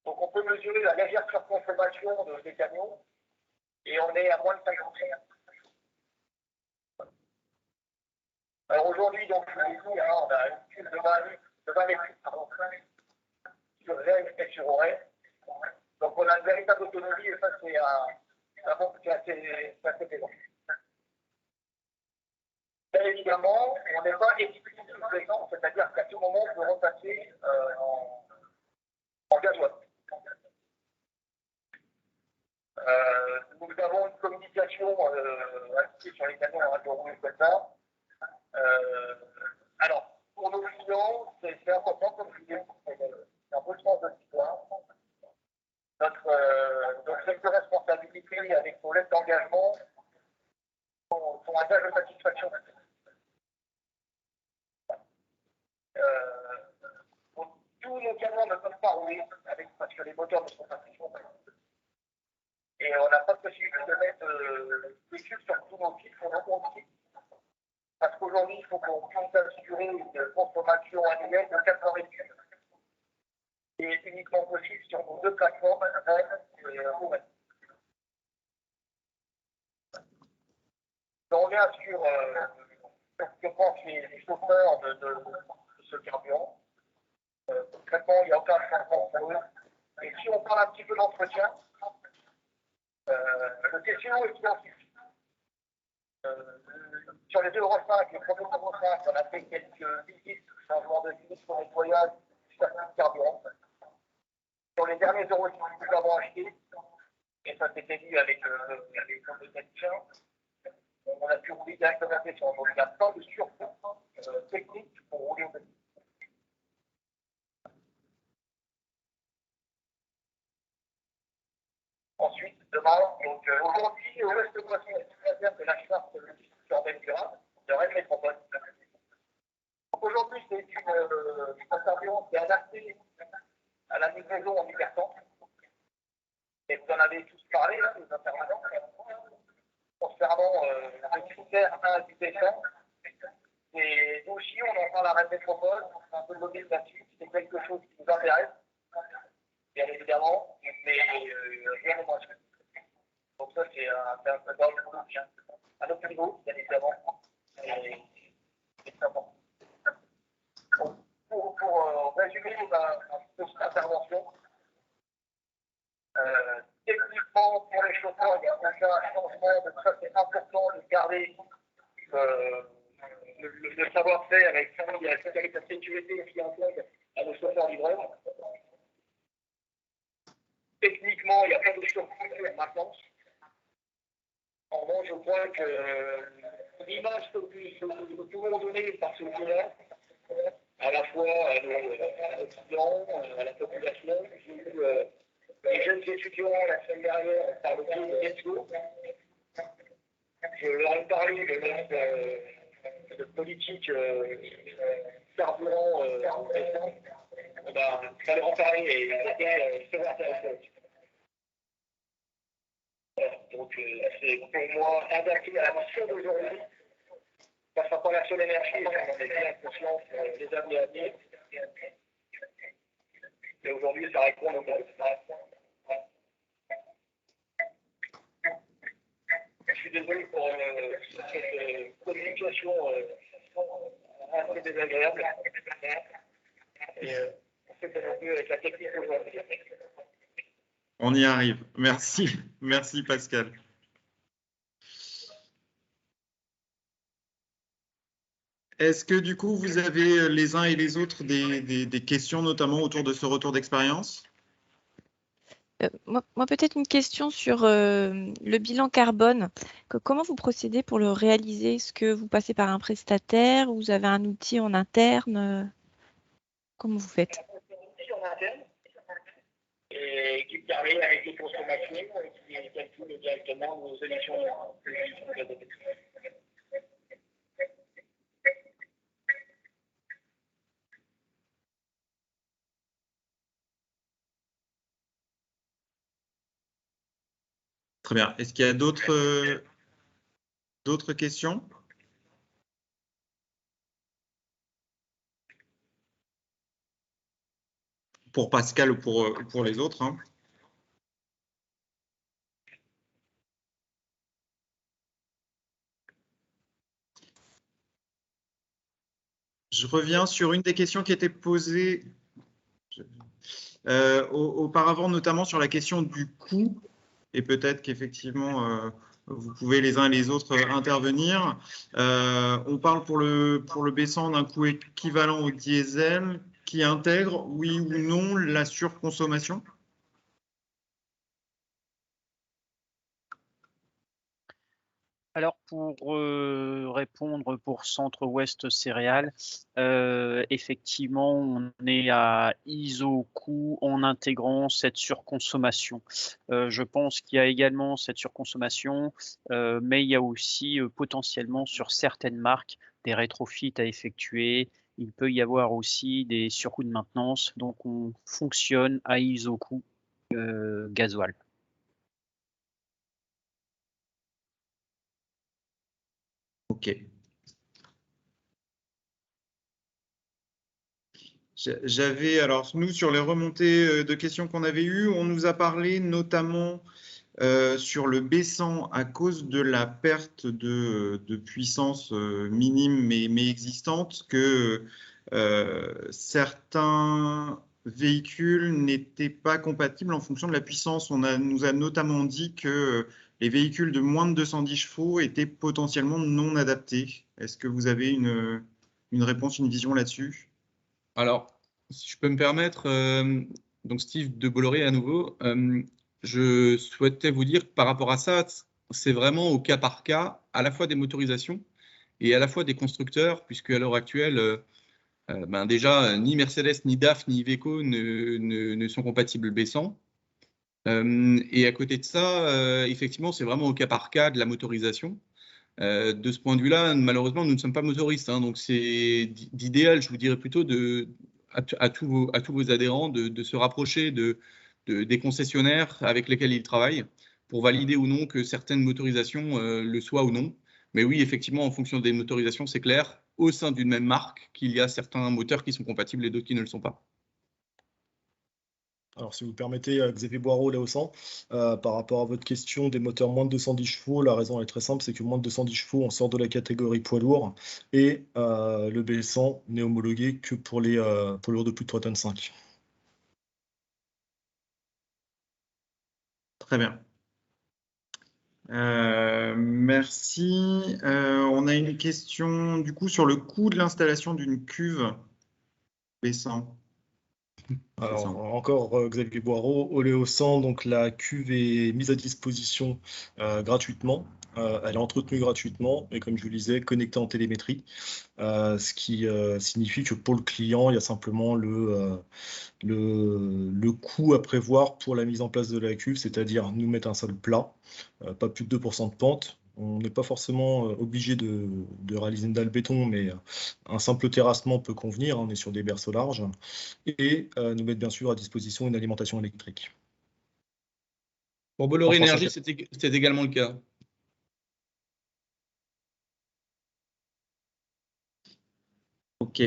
Donc on peut mesurer la légère surconsommation des camions, et on est à moins de 50. Alors aujourd'hui, donc, je vous l'ai dit, on a une cuve de 20 mètres sur Rennes et sur Auray. Donc on a une véritable autonomie et ça c'est assez plaisant. Bien évidemment, on n'est pas exclusif présent, c'est-à-dire qu'à tout moment on peut repasser en gasoil. Nous avons une communication inscrite sur les canaux en radio rouge comme ça. Alors, pour nos clients, c'est important, comme je disais, c'est un peu le sens de l'histoire. Notre secteur de responsabilité avec nos lettres d'engagement sont un gage de satisfaction. Tous nos camions ne peuvent pas rouler parce que les moteurs ne sont pas fonctionnels. Et on n'a pas de possibilité de mettre des tubes sur tous nos kits, parce qu'aujourd'hui, il faut qu'on puisse assurer une consommation annuelle de 80 tubes. Et uniquement possible sur nos deux plateformes, Rennes et Rouen. On revient sur ce que pensent les chauffeurs de ce carburant. Concrètement, il n'y a aucun changement pour eux. Et si on parle un petit peu d'entretien, le TCO est identique. Sur les deux Euro 5, les premiers Euro 5, on a fait quelques visites, changements de visites pour nettoyage du circuit de carburant. Sur les derniers Euro 6 que nous avons achetés, et ça s'était dit avec le technicien, on a pu rouler directement descendre. Donc il n'y a pas de surcoût technique pour rouler au petit. Ensuite, demain, donc aujourd'hui, au reste de poisson, c'est la charte de l'urbaine durable de Rennes Métropole. Donc aujourd'hui, c'est un carburant qui est adapté à la livraison en hypertension. Et vous en avez tous parlé, là, les intervenants, concernant le critère 1 du dessin. Et nous aussi, on en parle à Rennes Métropole, on a un peu lobby là-dessus, c'est quelque chose qui nous intéresse, bien évidemment, mais rien de moins. Donc ça, c'est un peu dans le boulot, à notre niveau, bien évidemment. Et c'est important. Pour résumer cette intervention, techniquement, pour les chauffeurs, il y a déjà un changement, de ça c'est important de garder le savoir-faire et avec la sécurité qui incombe à nos chauffeurs livreurs. Techniquement, il n'y a pas de chauffeur maintenance. En revanche, je crois que l'image que nous pouvons donner par ce client, à la fois à nos clients, à la population, j'ai eu les jeunes étudiants la semaine dernière par le biais de Nesco. Je leur ai parlé de politique carburant récente. Ça leur en parlait et c'était très intéressant. Donc c'est pour moi adapté à la mission d'aujourd'hui. Ça ne sera pas la seule énergie, on est bien conscient des années à venir. Et aujourd'hui, ça répond aux besoins. Je suis désolé pour cette communication assez désagréable. Et on fait un peu avec la technique aujourd'hui. On y arrive. Merci. Merci Pascal. Est-ce que du coup, vous avez les uns et les autres des questions, notamment autour de ce retour d'expérience? Moi peut-être une question sur le bilan carbone. Comment vous procédez pour le réaliser? Est-ce que vous passez par un prestataire ou vous avez un outil en interne? Comment vous faites? Un outil en interne et qui permet avec les consommations qui calcule directement nos émissions. Très bien. Est-ce qu'il y a d'autres questions? Pour Pascal ou pour les autres, hein. Je reviens sur une des questions qui était posée auparavant, notamment sur la question du coût, et peut-être qu'effectivement, vous pouvez les uns et les autres intervenir. On parle pour le baissant d'un coût équivalent au diesel qui intègre, oui ou non, la surconsommation? Alors pour répondre pour Centre-Ouest Céréales, effectivement, on est à ISO-coût en intégrant cette surconsommation. Je pense qu'il y a également cette surconsommation, mais il y a aussi potentiellement sur certaines marques des rétrofits à effectuer. Il peut y avoir aussi des surcoûts de maintenance, donc on fonctionne à ISO-coût gasoil. Ok. J'avais, alors nous, sur les remontées de questions qu'on avait eues, on nous a parlé notamment sur le baissant à cause de la perte de puissance minime mais existante, que certains véhicules n'étaient pas compatibles en fonction de la puissance. Nous a notamment dit que les véhicules de moins de 210 chevaux étaient potentiellement non adaptés. Est-ce que vous avez une réponse, une vision là-dessus? Alors, si je peux me permettre, donc Steve de Bolloré à nouveau, je souhaitais vous dire que par rapport à ça, c'est vraiment au cas par cas, à la fois des motorisations et à la fois des constructeurs, puisque à l'heure actuelle, déjà, ni Mercedes, ni DAF, ni Iveco ne sont compatibles baissant. Et à côté de ça, effectivement, c'est vraiment au cas par cas de la motorisation. De ce point de vue-là, malheureusement, nous ne sommes pas motoristes, hein, donc c'est d'idéal, je vous dirais plutôt à tous vos adhérents de se rapprocher des concessionnaires avec lesquels ils travaillent pour valider ou non que certaines motorisations le soient ou non. Mais oui, effectivement, en fonction des motorisations, c'est clair, au sein d'une même marque, qu'il y a certains moteurs qui sont compatibles et d'autres qui ne le sont pas. Alors, si vous permettez, Xavier Boireau, là au sang, par rapport à votre question des moteurs moins de 210 chevaux, la raison est très simple, c'est que moins de 210 chevaux, on sort de la catégorie poids lourd et le B100 n'est homologué que pour les poids lourds de plus de 3,5 tonnes. Très bien. Merci. On a une question du coup sur le coût de l'installation d'une cuve B100. Alors, encore Xavier Boireau, Oléo100, donc la cuve est mise à disposition gratuitement. Elle est entretenue gratuitement et comme je vous le disais, connectée en télémétrie, ce qui signifie que pour le client, il y a simplement le coût à prévoir pour la mise en place de la cuve, c'est-à-dire nous mettre un sol plat, pas plus de 2% de pente. On n'est pas forcément obligé de réaliser une dalle béton, mais un simple terrassement peut convenir, on est sur des berceaux larges, et nous mettre bien sûr à disposition une alimentation électrique. Pour Bolloré Énergie, c'est également le cas. Ok,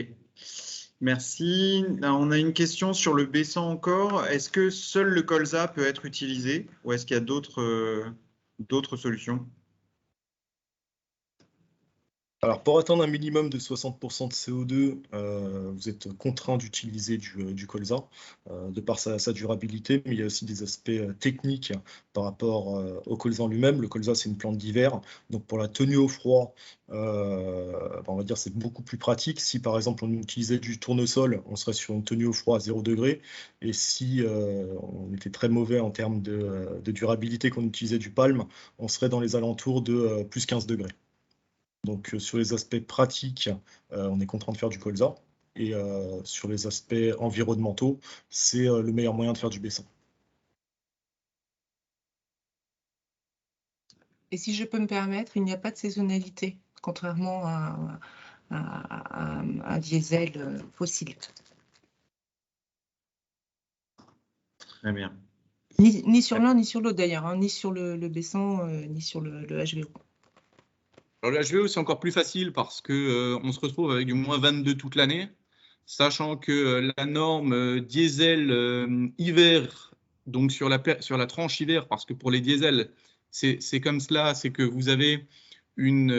merci. Là, on a une question sur le B100 encore. Est-ce que seul le colza peut être utilisé ou est-ce qu'il y a d'autres solutions? Alors, pour atteindre un minimum de 60% de CO2, vous êtes contraint d'utiliser du colza, de par sa durabilité, mais il y a aussi des aspects techniques par rapport au colza en lui-même. Le colza, c'est une plante d'hiver, donc pour la tenue au froid, on va dire c'est beaucoup plus pratique. Si par exemple on utilisait du tournesol, on serait sur une tenue au froid à 0 degré, et si on était très mauvais en termes de durabilité, qu'on utilisait du palme, on serait dans les alentours de plus 15 degrés. Donc sur les aspects pratiques, on est contraint de faire du colza. Et sur les aspects environnementaux, c'est le meilleur moyen de faire du B100. Et si je peux me permettre, il n'y a pas de saisonnalité, contrairement à un diesel fossile. Très bien. Ni sur l'un ni sur l'autre d'ailleurs, hein, ni sur le B100, ni sur le HVO. Alors, le HVO, c'est encore plus facile parce qu'on se retrouve avec du moins 22 toute l'année, sachant que la norme diesel hiver, donc sur la tranche hiver, parce que pour les diesels, c'est comme cela, c'est que vous avez une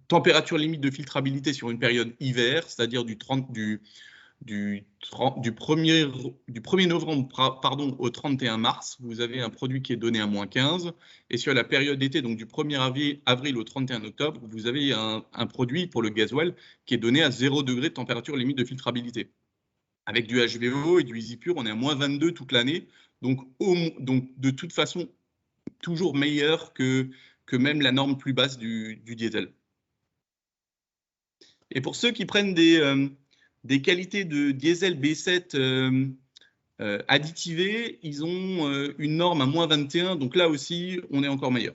température limite de filtrabilité sur une période hiver, c'est-à-dire du 1er novembre au 31 mars, vous avez un produit qui est donné à moins 15. Et sur la période d'été, donc du 1er avril au 31 octobre, vous avez un produit pour le gasoil qui est donné à 0 degré de température limite de filtrabilité. Avec du HVO et du EasyPure, on est à moins 22 toute l'année. Donc de toute façon, toujours meilleures que même la norme plus basse du diesel. Et pour ceux qui prennent des qualités de diesel B7 additivées, ils ont une norme à moins 21, donc là aussi, on est encore meilleur.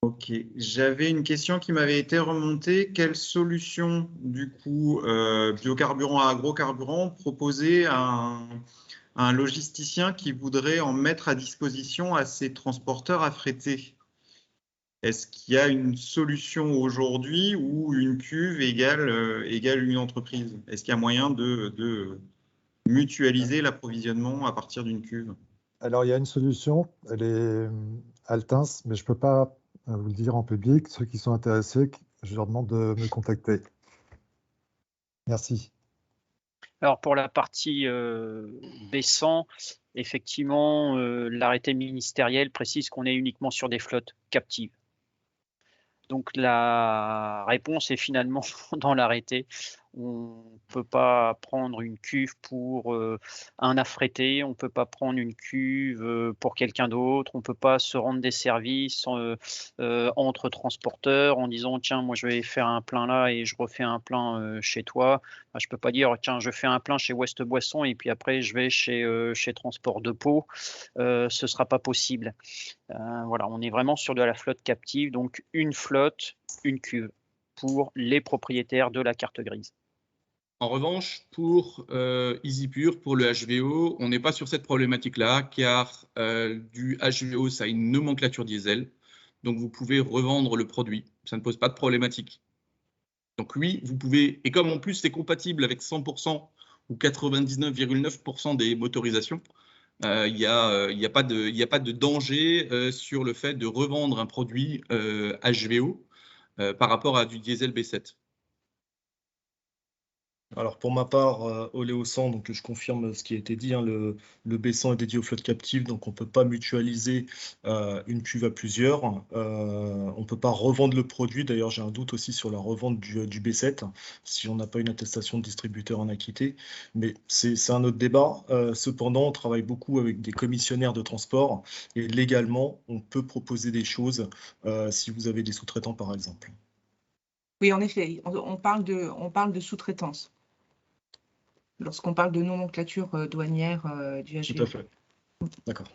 Ok, j'avais une question qui m'avait été remontée. Quelle solution, du coup, biocarburant à agrocarburant proposer à un logisticien qui voudrait en mettre à disposition à ses transporteurs affrétés? Est-ce qu'il y a une solution aujourd'hui où une cuve égale une entreprise? Est-ce qu'il y a moyen de mutualiser l'approvisionnement à partir d'une cuve? Alors, il y a une solution, elle est Altins, mais je ne peux pas vous le dire en public. Ceux qui sont intéressés, je leur demande de me contacter. Merci. Alors pour la partie baissant, effectivement, l'arrêté ministériel précise qu'on est uniquement sur des flottes captives. Donc la réponse est finalement dans l'arrêté. On ne peut pas prendre une cuve pour un affrété, on ne peut pas prendre une cuve pour quelqu'un d'autre, on ne peut pas se rendre des services entre transporteurs en disant tiens moi je vais faire un plein là et je refais un plein chez toi. Enfin, je ne peux pas dire tiens je fais un plein chez West Boisson et puis après je vais chez Transport de Pau. Ce ne sera pas possible. Voilà, on est vraiment sur de la flotte captive, donc une flotte, une cuve pour les propriétaires de la carte grise. En revanche, pour EasyPure, pour le HVO, on n'est pas sur cette problématique-là, car du HVO, ça a une nomenclature diesel, donc vous pouvez revendre le produit, ça ne pose pas de problématique. Donc oui, vous pouvez, et comme en plus c'est compatible avec 100% ou 99,9% des motorisations, il n'y a pas de danger sur le fait de revendre un produit HVO par rapport à du diesel B7. Alors pour ma part, Oléosan, donc je confirme ce qui a été dit, hein, le B100 est dédié aux flottes captives, donc on ne peut pas mutualiser une cuve à plusieurs. On ne peut pas revendre le produit. D'ailleurs, j'ai un doute aussi sur la revente du B7, si on n'a pas une attestation de distributeur en acquitté. Mais c'est un autre débat. Cependant, on travaille beaucoup avec des commissionnaires de transport et légalement, on peut proposer des choses si vous avez des sous-traitants, par exemple. Oui, en effet, on parle de sous-traitance. Lorsqu'on parle de nomenclature douanière du HVO. Tout à fait. D'accord.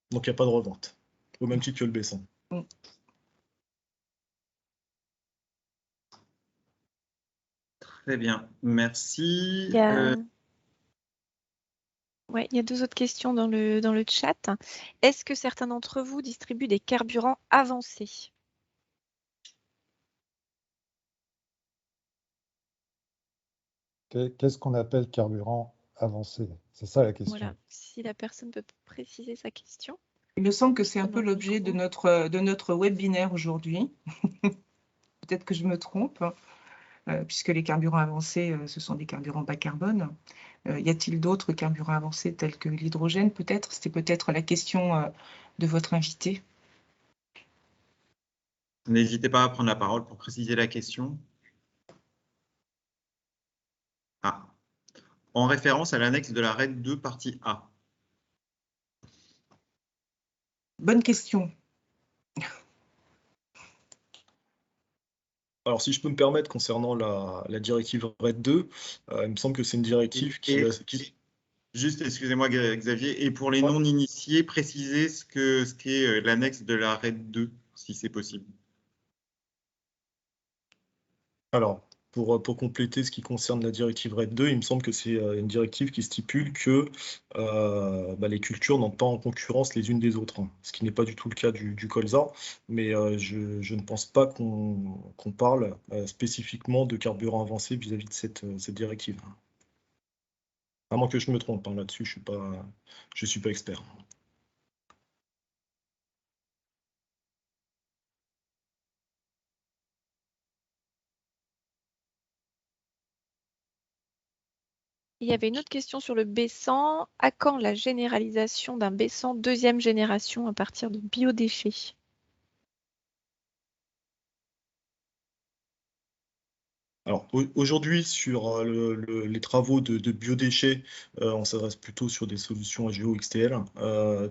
Donc, il n'y a pas de revente, au même titre que le B100. Très bien, merci. Ouais, il y a deux autres questions dans le chat. Est-ce que certains d'entre vous distribuent des carburants avancés? Qu'est-ce qu'on appelle carburant avancé? C'est ça la question. Voilà, si la personne peut préciser sa question. Il me semble que c'est un peu l'objet de notre webinaire aujourd'hui. Peut-être que je me trompe, puisque les carburants avancés, ce sont des carburants bas carbone. Y a-t-il d'autres carburants avancés tels que l'hydrogène peut-être? C'était peut-être la question de votre invité. N'hésitez pas à prendre la parole pour préciser la question. Ah. En référence à l'annexe de la RED 2, partie A. Bonne question. Alors, si je peux me permettre, concernant la directive RED 2, il me semble que c'est une directive qui... Juste, excusez-moi Xavier, et pour les non-initiés, précisez ce qu'est l'annexe de la RED 2, si c'est possible. Alors, pour compléter ce qui concerne la directive RED 2, il me semble que c'est une directive qui stipule que les cultures n'entrent pas en concurrence les unes des autres, hein, ce qui n'est pas du tout le cas du colza, mais je ne pense pas qu'on parle spécifiquement de carburant avancé vis-à-vis de cette directive. À moins que je me trompe, hein, là-dessus, je suis pas expert. Il y avait une autre question sur le B100. À quand la généralisation d'un B100 deuxième génération à partir de biodéchets? Alors aujourd'hui, sur les travaux de biodéchets, on s'adresse plutôt sur des solutions AGO XTL.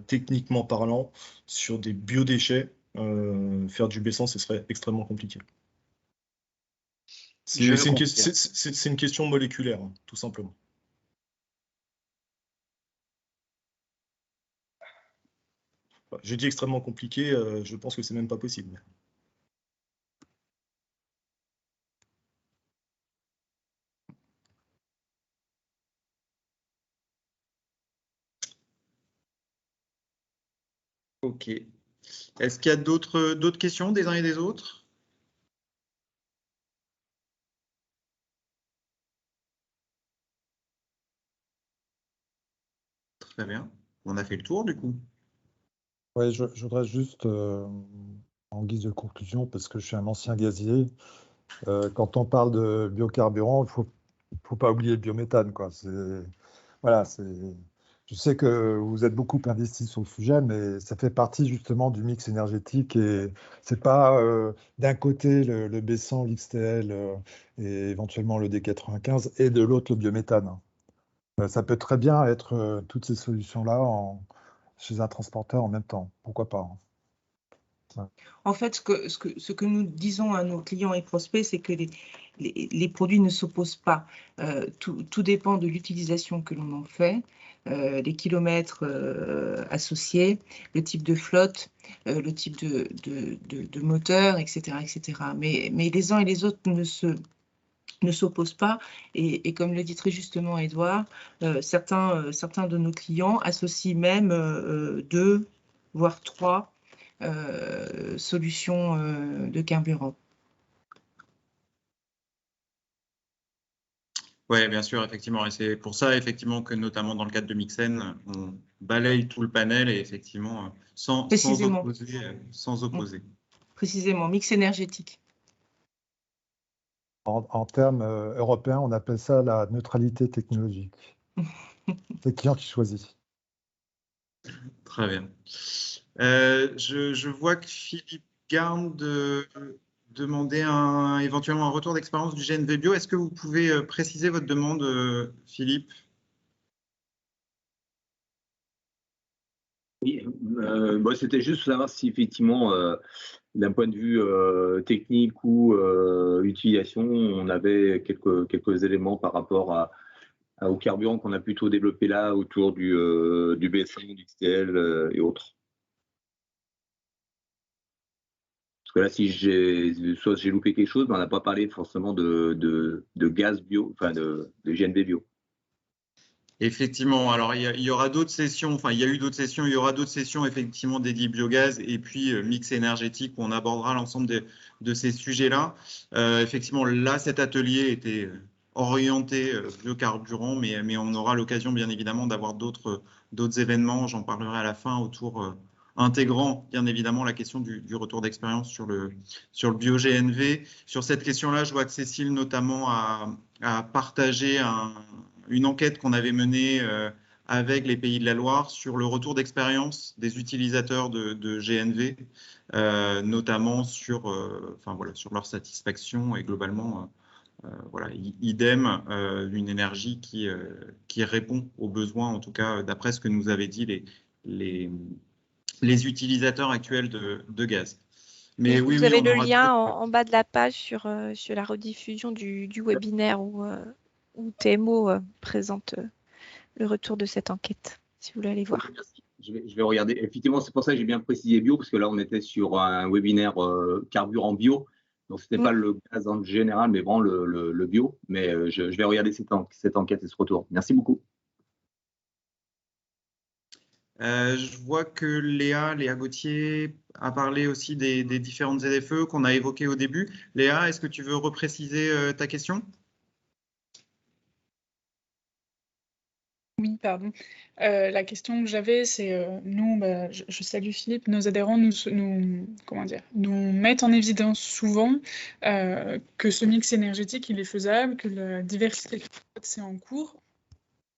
Techniquement parlant, sur des biodéchets, faire du B100, ce serait extrêmement compliqué. C'est une question moléculaire, hein, tout simplement. J'ai dit extrêmement compliqué, je pense que c'est même pas possible. Ok. Est-ce qu'il y a d'autres questions des uns et des autres? Très bien. On a fait le tour du coup. Oui, je voudrais juste, en guise de conclusion, parce que je suis un ancien gazier, quand on parle de biocarburant, il faut pas oublier le biométhane, quoi. Voilà, je sais que vous êtes beaucoup investi sur le sujet, mais ça fait partie justement du mix énergétique et c'est pas d'un côté le B100, l'XTL et éventuellement le D95 et de l'autre le biométhane. Ça peut très bien être toutes ces solutions-là chez un transporteur en même temps. Pourquoi pas, hein. Ouais. En fait, ce que nous disons à nos clients et prospects, c'est que les produits ne s'opposent pas. Tout dépend de l'utilisation que l'on en fait, les kilomètres associés, le type de flotte, le type de moteur, etc., etc. Mais les uns et les autres ne s'opposent pas. Et comme le dit très justement Edouard, certains de nos clients associent même 2, voire 3 solutions de carburant. Oui, bien sûr, effectivement. Et c'est pour ça, effectivement, que notamment dans le cadre de Mixen, on balaye tout le panel et effectivement, sans opposer. Précisément, mix énergétique. En termes européens, on appelle ça la neutralité technologique. C'est le client qui choisit. Très bien. Je vois que Philippe Garde demandait éventuellement un retour d'expérience du GNV Bio. Est-ce que vous pouvez préciser votre demande, Philippe? Oui, c'était juste savoir si effectivement, d'un point de vue technique ou utilisation, on avait quelques éléments par rapport au carburant qu'on a plutôt développé là autour du B100, du XTL et autres. Parce que là, soit j'ai loupé quelque chose, mais on n'a pas parlé forcément de gaz bio, enfin de GNV bio. Effectivement, alors il y aura d'autres sessions, enfin il y a eu d'autres sessions, il y aura d'autres sessions effectivement dédiées biogaz et puis mix énergétique où on abordera l'ensemble de ces sujets-là. Effectivement, là, cet atelier était orienté biocarburant, mais on aura l'occasion bien évidemment d'avoir d'autres événements, j'en parlerai à la fin, autour intégrant bien évidemment la question du retour d'expérience sur le bio-GNV. Sur cette question-là, je vois que Cécile notamment a partagé une enquête qu'on avait menée avec les Pays de la Loire sur le retour d'expérience des utilisateurs de GNV, notamment sur leur satisfaction et globalement, idem, une énergie qui répond aux besoins, en tout cas d'après ce que nous avaient dit les utilisateurs actuels de gaz. Mais vous avez le lien en bas de la page sur la rediffusion du webinaire où TMO présente le retour de cette enquête, si vous voulez aller voir. Merci. Je vais regarder. Effectivement, c'est pour ça que j'ai bien précisé bio, parce que là, on était sur un webinaire carburant bio. Donc, ce n'était pas le gaz en général, mais vraiment le bio. Mais je vais regarder cette enquête et ce retour. Merci beaucoup. Je vois que Léa Gauthier a parlé aussi des différentes ZFE qu'on a évoquées au début. Léa, est-ce que tu veux repréciser ta question ? Oui, pardon. La question que j'avais, c'est nous, je salue Philippe, nos adhérents nous mettent en évidence souvent que ce mix énergétique, il est faisable, que la diversité de flotte, c'est en cours,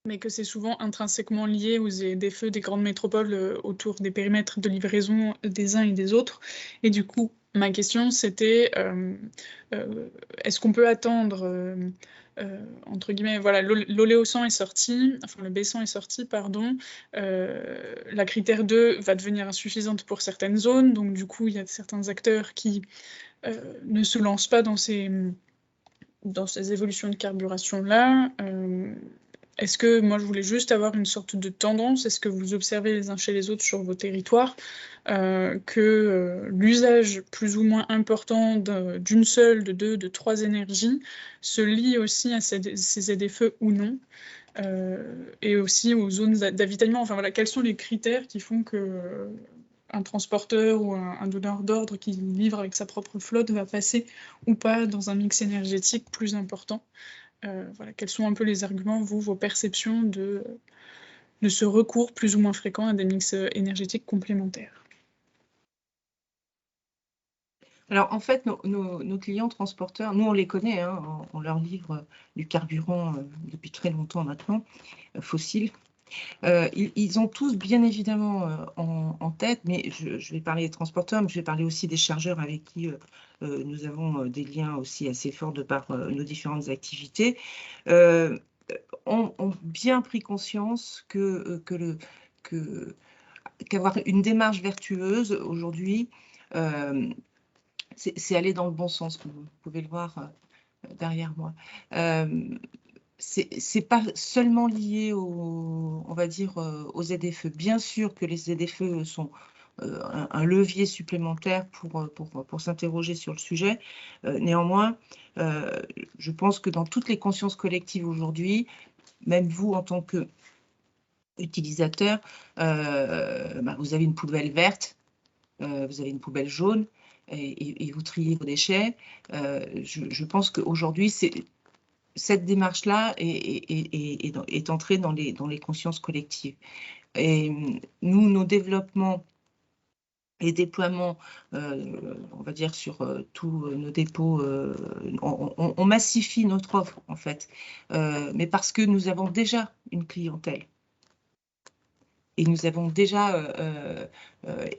mais que c'est souvent intrinsèquement lié aux des feux des grandes métropoles autour des périmètres de livraison des uns et des autres. Et du coup, Ma question, c'était est-ce qu'on peut attendre, entre guillemets, voilà, l'oléosan est sorti, enfin le baissant est sorti, pardon, la critère 2 va devenir insuffisante pour certaines zones, donc du coup, il y a certains acteurs qui ne se lancent pas dans ces évolutions de carburation-là. Est-ce que, moi je voulais juste avoir une sorte de tendance, est-ce que vous observez les uns chez les autres sur vos territoires que l'usage plus ou moins important d'une seule, de deux, de trois énergies se lie aussi à ces ZFE ou non, et aussi aux zones d'avitaillement. Enfin voilà, quels sont les critères qui font que un transporteur ou un donneur d'ordre qui livre avec sa propre flotte va passer ou pas dans un mix énergétique plus important? Voilà, quels sont un peu les arguments, vos perceptions de ce recours plus ou moins fréquent à des mix énergétiques complémentaires? Alors, en fait, nos clients transporteurs, nous, on les connaît, hein, on leur livre du carburant depuis très longtemps maintenant, fossile. Ils ont tous, bien évidemment, en tête, mais je vais parler des transporteurs, mais je vais parler aussi des chargeurs avec qui nous avons des liens aussi assez forts de par nos différentes activités, ont bien pris conscience qu'avoir une démarche vertueuse aujourd'hui, c'est aller dans le bon sens, vous pouvez le voir derrière moi. C'est pas seulement lié on va dire, aux ZFE. Bien sûr que les ZFE sont un levier supplémentaire pour s'interroger sur le sujet. Néanmoins, je pense que dans toutes les consciences collectives aujourd'hui, même vous en tant qu'utilisateur, vous avez une poubelle verte, vous avez une poubelle jaune, et vous triez vos déchets. Je pense qu'aujourd'hui, cette démarche-là est entrée dans les consciences collectives. Et nous, nos développements et déploiements, on va dire, sur tous nos dépôts, on massifie notre offre, en fait, mais parce que nous avons déjà une clientèle. Et nous avons déjà,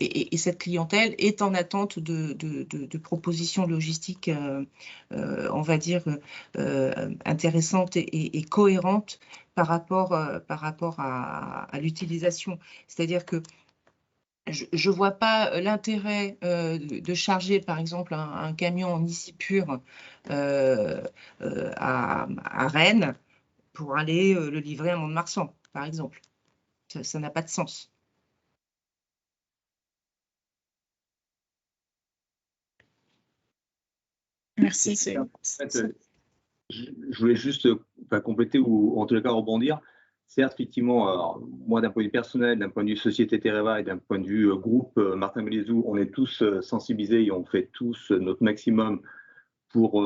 et cette clientèle est en attente de propositions logistiques, on va dire, intéressantes et cohérentes par rapport à l'utilisation. C'est-à-dire que je ne vois pas l'intérêt de charger, par exemple, un camion en ici pur à Rennes pour aller le livrer à Mont-de-Marsan, par exemple. Ça n'a pas de sens. Merci. Je voulais juste compléter ou en tous les cas rebondir. Certes, effectivement, moi d'un point de vue personnel, d'un point de vue Société Tereva et d'un point de vue groupe Martin Bélézou, on est tous sensibilisés et on fait tous notre maximum pour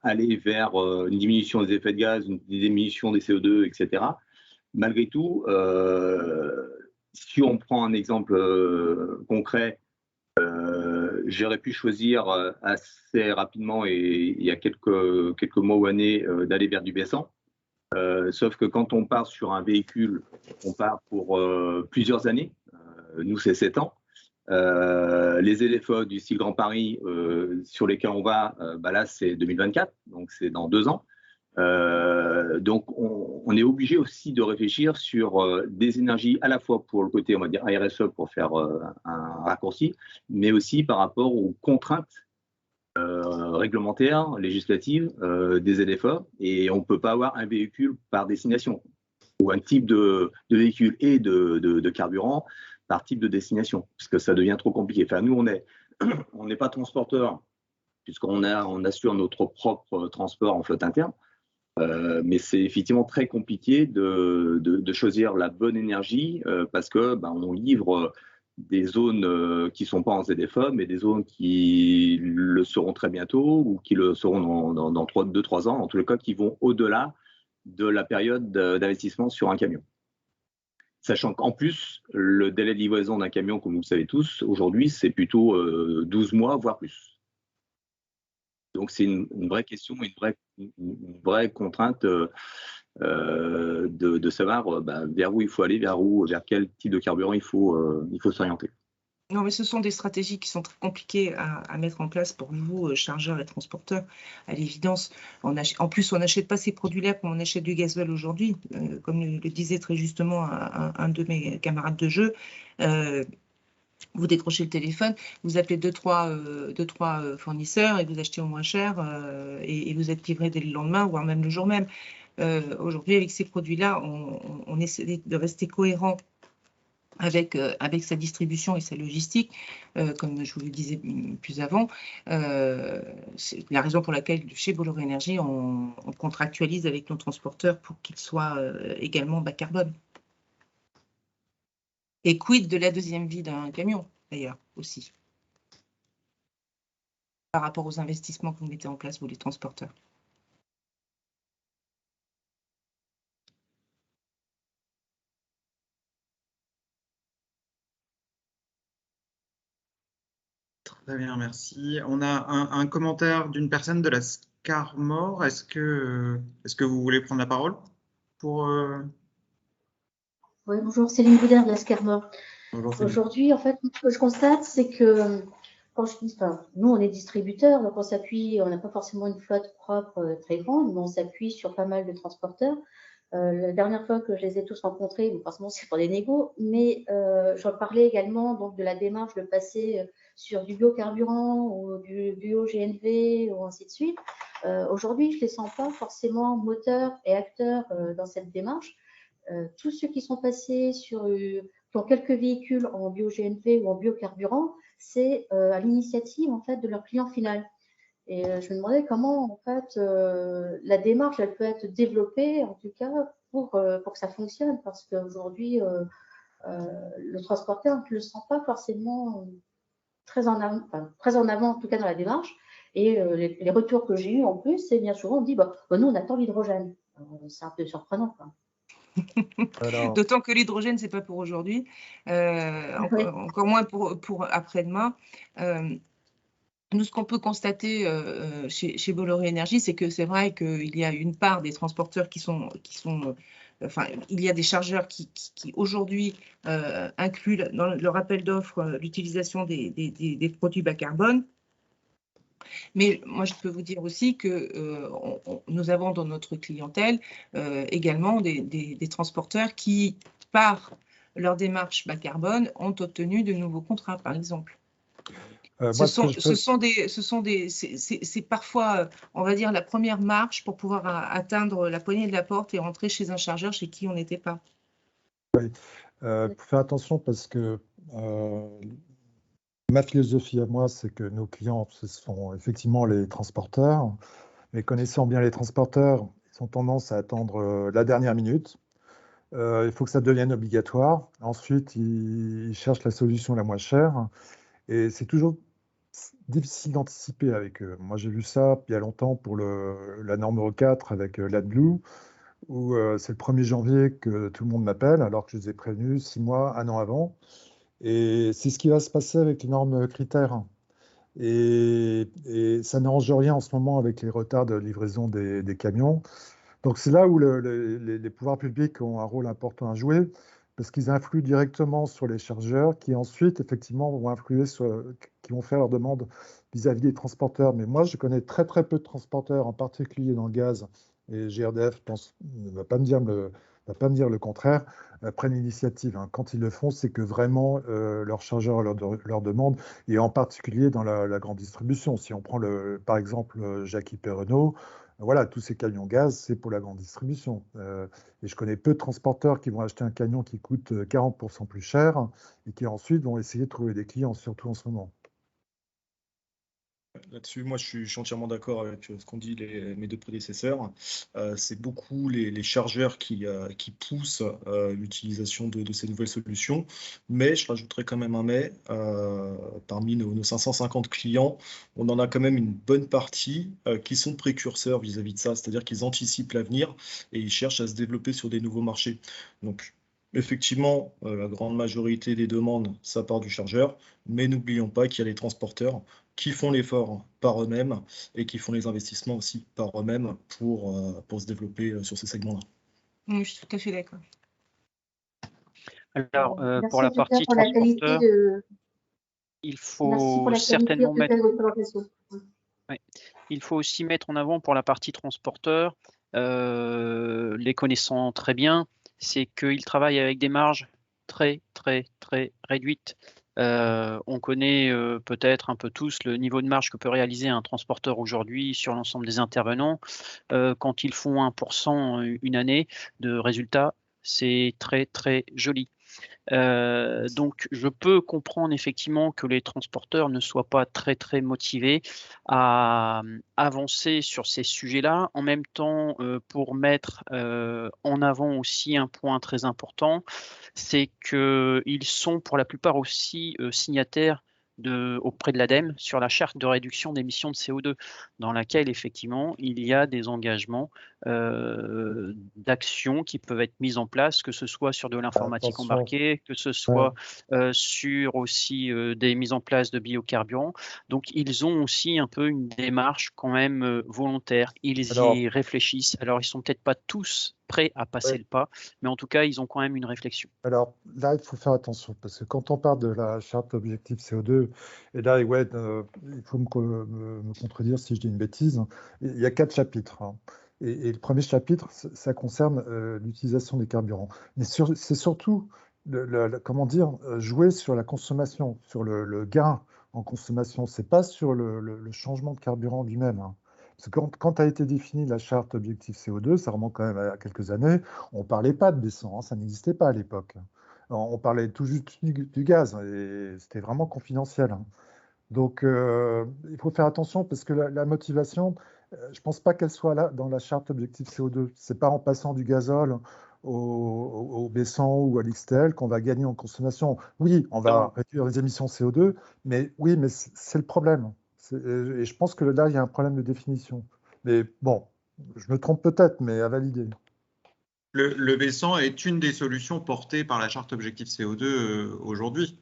aller vers une diminution des effets de gaz, une diminution des CO2, etc. Malgré tout, si on prend un exemple concret, j'aurais pu choisir assez rapidement et il y a quelques mois ou années d'aller vers du baissant. Sauf que quand on part sur un véhicule, on part pour plusieurs années. Nous, c'est 7 ans. Les ZFE du style Grand Paris sur lesquels on va, là, c'est 2024, donc c'est dans 2 ans. Donc, on est obligé aussi de réfléchir sur des énergies à la fois pour le côté, on va dire, RSE pour faire un raccourci, mais aussi par rapport aux contraintes réglementaires, législatives des ZFE. Et on ne peut pas avoir un véhicule par destination ou un type de véhicule et de carburant par type de destination, parce que ça devient trop compliqué. Enfin, nous, on n'est pas transporteur, puisqu'on assure notre propre transport en flotte interne. Mais c'est effectivement très compliqué de choisir la bonne énergie parce que on livre des zones qui ne sont pas en ZFE, mais des zones qui le seront très bientôt ou qui le seront dans 2-3 ans, en tous les cas qui vont au-delà de la période d'investissement sur un camion. Sachant qu'en plus, le délai de livraison d'un camion, comme vous le savez tous, aujourd'hui, c'est plutôt 12 mois, voire plus. Donc, c'est une vraie question, une vraie contrainte de savoir vers où il faut aller, vers quel type de carburant il faut s'orienter. Non, mais ce sont des stratégies qui sont très compliquées à mettre en place pour vous, chargeurs et transporteurs, à l'évidence. En plus, on n'achète pas ces produits-là comme on achète du gasoil aujourd'hui. Comme le disait très justement un de mes camarades de jeu, vous décrochez le téléphone, vous appelez deux, trois fournisseurs et vous achetez au moins cher et vous êtes livré dès le lendemain, voire même le jour même. Aujourd'hui, avec ces produits-là, on essaie de rester cohérent avec sa distribution et sa logistique, comme je vous le disais plus avant. C'est la raison pour laquelle chez Bolloré Énergie, on contractualise avec nos transporteurs pour qu'ils soient également bas carbone. Et quid de la deuxième vie d'un camion, d'ailleurs, aussi, par rapport aux investissements que vous mettez en place, vous les transporteurs. Très bien, merci. On a un commentaire d'une personne de la Scarmore. Est-ce que vous voulez prendre la parole pour, Oui, bonjour, Céline Boudère de la Scarmore. Bonjour, Céline. Aujourd'hui, en fait, ce que je constate, c'est que nous, on est distributeurs, donc on n'a pas forcément une flotte propre très grande, mais on s'appuie sur pas mal de transporteurs. La dernière fois que je les ai tous rencontrés, bon, forcément c'est pour des négos, mais j'en parlais également donc, de la démarche de passer sur du biocarburant ou du bio-GNV ou ainsi de suite. Aujourd'hui, je ne les sens pas forcément moteurs et acteurs dans cette démarche. Tous ceux qui sont passés qui ont quelques véhicules en bio-GNV ou en biocarburant, c'est à l'initiative en fait de leur client final. Et je me demandais comment en fait la démarche elle peut être développée en tout cas pour que ça fonctionne, parce qu'aujourd'hui le transporteur ne le sent pas forcément très en avant en tout cas dans la démarche. Et les retours que j'ai eus en plus, c'est bien souvent on dit bah, nous on attend l'hydrogène. C'est un peu surprenant quoi. D'autant que l'hydrogène, c'est pas pour aujourd'hui, encore moins pour après-demain. Nous, ce qu'on peut constater chez Bolloré Énergie, c'est que c'est vrai qu'il y a une part des transporteurs enfin, il y a des chargeurs qui aujourd'hui incluent dans leur appel d'offres l'utilisation des produits bas carbone. Mais moi, je peux vous dire aussi que nous avons dans notre clientèle également des transporteurs qui, par leur démarche bas carbone, ont obtenu de nouveaux contrats, par exemple. C'est parfois, on va dire, la première marche pour pouvoir atteindre la poignée de la porte et rentrer chez un chargeur chez qui on n'était pas. Oui, faut faire attention parce que ma philosophie à moi, c'est que nos clients, ce sont effectivement les transporteurs, mais connaissant bien les transporteurs, ils ont tendance à attendre la dernière minute. Il faut que ça devienne obligatoire. Ensuite, ils cherchent la solution la moins chère. Et c'est toujours difficile d'anticiper avec eux. Moi, j'ai vu ça il y a longtemps pour la norme Euro 4 avec l'AdBlue, où c'est le 1er janvier que tout le monde m'appelle, alors que je les ai prévenus 6 mois, 1 an avant. Et c'est ce qui va se passer avec les normes critères. Et ça n'arrange rien en ce moment avec les retards de livraison des camions. Donc c'est là où les pouvoirs publics ont un rôle important à jouer, parce qu'ils influent directement sur les chargeurs, qui ensuite, effectivement, vont influer qui vont faire leurs demandes vis-à-vis des transporteurs. Mais moi, je connais très très peu de transporteurs, en particulier dans le gaz, et GRDF ne va pas me dire le contraire, prennent l'initiative. Hein. Quand ils le font, c'est que vraiment leurs chargeurs leur demandent, et en particulier dans la grande distribution. Si on prend par exemple Jackie Perrenot, voilà, tous ces camions gaz, c'est pour la grande distribution. Et je connais peu de transporteurs qui vont acheter un camion qui coûte 40% plus cher et qui ensuite vont essayer de trouver des clients, surtout en ce moment. Là-dessus, moi, je suis entièrement d'accord avec ce qu'ont dit mes deux prédécesseurs. C'est beaucoup les chargeurs qui poussent l'utilisation de ces nouvelles solutions. Mais je rajouterai quand même un mais. Parmi nos 550 clients, on en a quand même une bonne partie qui sont précurseurs vis-à-vis de ça. C'est-à-dire qu'ils anticipent l'avenir et ils cherchent à se développer sur des nouveaux marchés. Donc, effectivement, la grande majorité des demandes, ça part du chargeur. Mais n'oublions pas qu'il y a les transporteurs qui font l'effort par eux-mêmes et qui font les investissements aussi par eux-mêmes pour se développer sur ces segments-là. Oui, je suis tout à fait d'accord. Alors, Merci pour la en tout cas partie pour la qualité transporteur, de... Il Merci pour faut la qualité certainement de mettre. telle représentation. Ouais. Il faut aussi mettre en avant pour la partie transporteur, les connaissant très bien, c'est qu'ils travaillent avec des marges très réduites. On connaît peut-être un peu tous le niveau de marge que peut réaliser un transporteur aujourd'hui sur l'ensemble des intervenants. Quand ils font 1% une année de résultat, c'est très joli. Donc, je peux comprendre effectivement que les transporteurs ne soient pas très motivés à avancer sur ces sujets-là. En même temps, pour mettre en avant aussi un point très important, c'est qu'ils sont pour la plupart aussi signataires auprès de l'ADEME sur la charte de réduction d'émissions de CO2, dans laquelle effectivement il y a des engagements d'actions qui peuvent être mises en place, que ce soit sur de l'informatique Attention. embarquée, que ce soit sur aussi des mises en place de biocarburants. Donc ils ont aussi un peu une démarche quand même volontaire. Ils y réfléchissent. Alors ils sont peut-être pas tous prêts à passer le pas, mais en tout cas ils ont quand même une réflexion. Alors là, il faut faire attention parce que quand on parle de la charte objectif CO2, et là, ouais, il faut me contredire si je dis une bêtise, il y a 4 chapitres. Hein. Et le premier chapitre, ça concerne l'utilisation des carburants. Mais c'est surtout, comment dire, jouer sur la consommation, sur le gain en consommation. C'est pas sur le changement de carburant lui-même. Hein. Parce que quand a été définie la charte objectif CO2, ça remonte quand même à quelques années, on ne parlait pas de baissant, hein, ça n'existait pas à l'époque. On parlait tout juste du gaz, et c'était vraiment confidentiel. Hein. Donc, il faut faire attention parce que la motivation, je ne pense pas qu'elle soit là dans la charte objectif CO2. Ce n'est pas en passant du gazole au baissant ou à l'XTL qu'on va gagner en consommation. Oui, on va réduire les émissions CO2, mais oui, mais c'est le problème. Et je pense que là, il y a un problème de définition. Mais bon, je me trompe peut-être, mais à valider. Le baissant est une des solutions portées par la charte objectif CO2 aujourd'hui.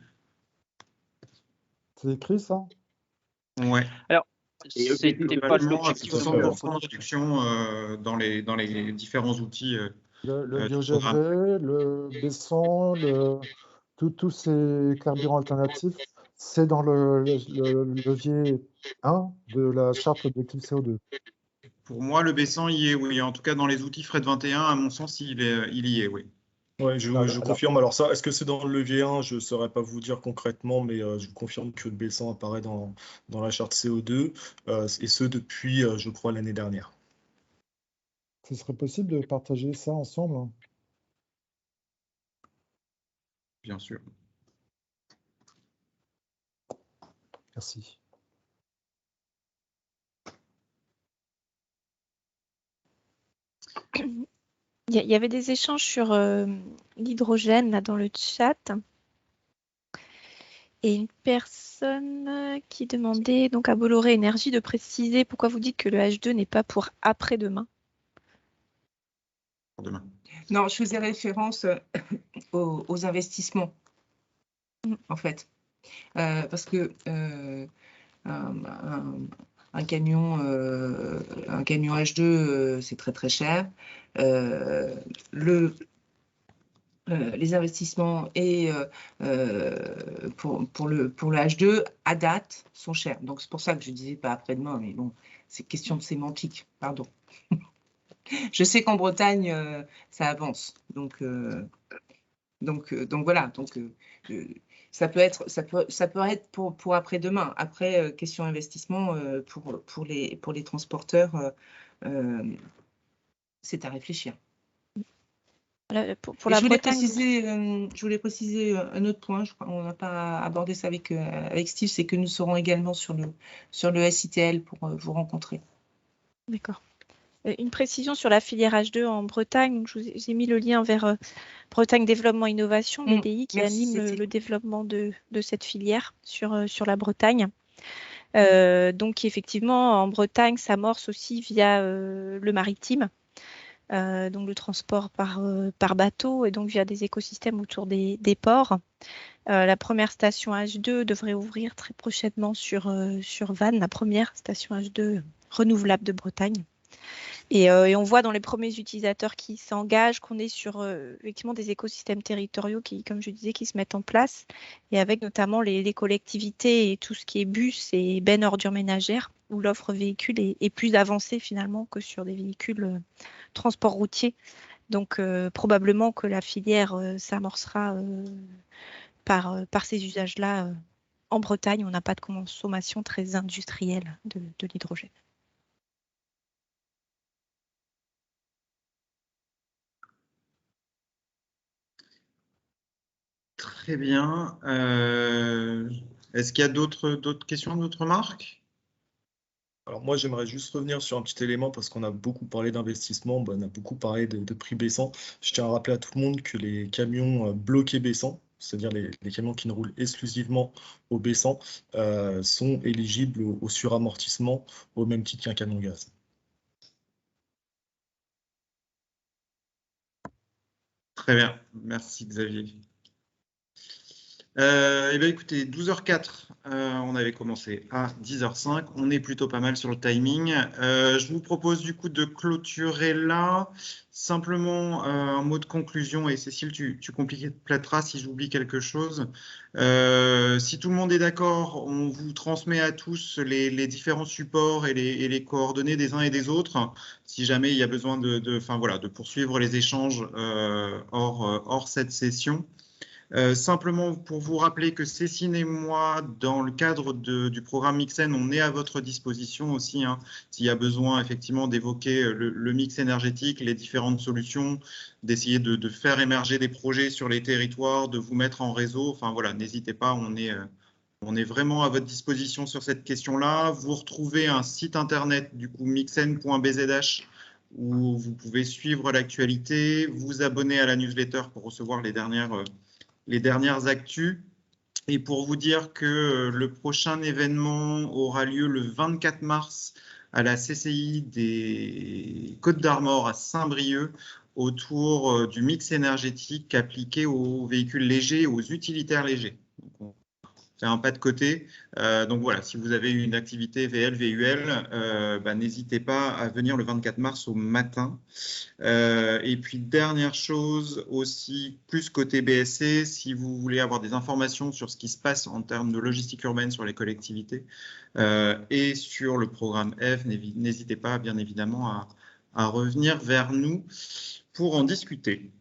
C'est écrit, ça? Ouais. Alors, c'était pas l'objectif. 60% de réduction dans les différents outils. Le biogazé, le baissant, tous ces carburants alternatifs, c'est dans le levier 1 de la charte objectif CO2. Pour moi, le baissant y est, oui. En tout cas, dans les outils FRED 21, à mon sens, il y est, oui. Oui, je confirme. Alors ça, est-ce que c'est dans le levier 1? Je ne saurais pas vous dire concrètement, mais je vous confirme que le baissant apparaît dans la charte CO2, et ce depuis, je crois, l'année dernière. Ce serait possible de partager ça ensemble? Hein? Bien sûr. Merci. Il y avait des échanges sur l'hydrogène là dans le chat. Et une personne qui demandait donc à Bolloré Énergie de préciser pourquoi vous dites que le H2 n'est pas pour après-demain. Pour demain. Non, je faisais référence aux investissements, en fait. Parce que un camion H2, c'est très cher. Les investissements et pour le H2 à date sont chers. Donc c'est pour ça que je disais pas après-demain, mais bon, c'est question de sémantique, pardon. Je sais qu'en Bretagne ça avance, donc voilà. Donc ça peut être pour après-demain. Après question investissement pour les transporteurs, c'est à réfléchir. Pour la Bretagne, je voulais préciser un autre point, je crois qu'on n'a pas abordé ça avec Steve, c'est que nous serons également sur le SITL pour vous rencontrer. D'accord. Une précision sur la filière H2 en Bretagne. Donc, je vous ai mis le lien vers Bretagne Développement Innovation, BDI, qui anime le développement de cette filière sur la Bretagne. Donc effectivement, en Bretagne, s'amorce aussi via le maritime. Donc le transport par bateau et donc via des écosystèmes autour des ports. La première station H2 devrait ouvrir très prochainement sur Vannes, la première station H2 renouvelable de Bretagne. Et on voit dans les premiers utilisateurs qui s'engagent qu'on est sur effectivement des écosystèmes territoriaux qui, comme je disais, qui se mettent en place, et avec notamment les collectivités et tout ce qui est bus et bennes ordures ménagères, où l'offre véhicule est plus avancée finalement que sur des véhicules transport routier. Donc probablement que la filière s'amorcera par ces usages-là. En Bretagne, on n'a pas de consommation très industrielle de l'hydrogène. Très bien. Est-ce qu'il y a d'autres questions, d'autres remarques? Alors moi, j'aimerais juste revenir sur un petit élément parce qu'on a beaucoup parlé d'investissement, on a beaucoup parlé de prix baissant. Je tiens à rappeler à tout le monde que les camions bloqués baissants, c'est-à-dire les camions qui ne roulent exclusivement au baissant, sont éligibles au suramortissement au même titre qu'un camion gaz. Très bien, merci Xavier. Eh bien, écoutez, 12h04, on avait commencé à 10h05, on est plutôt pas mal sur le timing. Je vous propose du coup de clôturer là. Simplement un mot de conclusion, et Cécile, tu compléteras si j'oublie quelque chose. Si tout le monde est d'accord, on vous transmet à tous les différents supports et les coordonnées des uns et des autres, si jamais il y a besoin de poursuivre les échanges hors cette session. Simplement pour vous rappeler que Cécile et moi, dans le cadre du programme Mixen, on est à votre disposition aussi, hein, s'il y a besoin effectivement d'évoquer le mix énergétique, les différentes solutions, d'essayer de faire émerger des projets sur les territoires, de vous mettre en réseau. Enfin voilà, n'hésitez pas, on est vraiment à votre disposition sur cette question-là. Vous retrouvez un site internet du coup mixen.bzh où vous pouvez suivre l'actualité, vous abonner à la newsletter pour recevoir les dernières actus. Et pour vous dire que le prochain événement aura lieu le 24 mars à la CCI des Côtes d'Armor à Saint-Brieuc autour du mix énergétique appliqué aux véhicules légers, aux utilitaires légers. Donc, on fait un pas de côté. Donc voilà, si vous avez une activité VL, VUL, n'hésitez pas à venir le 24 mars au matin. Et puis dernière chose aussi, plus côté BSC, si vous voulez avoir des informations sur ce qui se passe en termes de logistique urbaine sur les collectivités et sur le programme F, n'hésitez pas bien évidemment à revenir vers nous pour en discuter.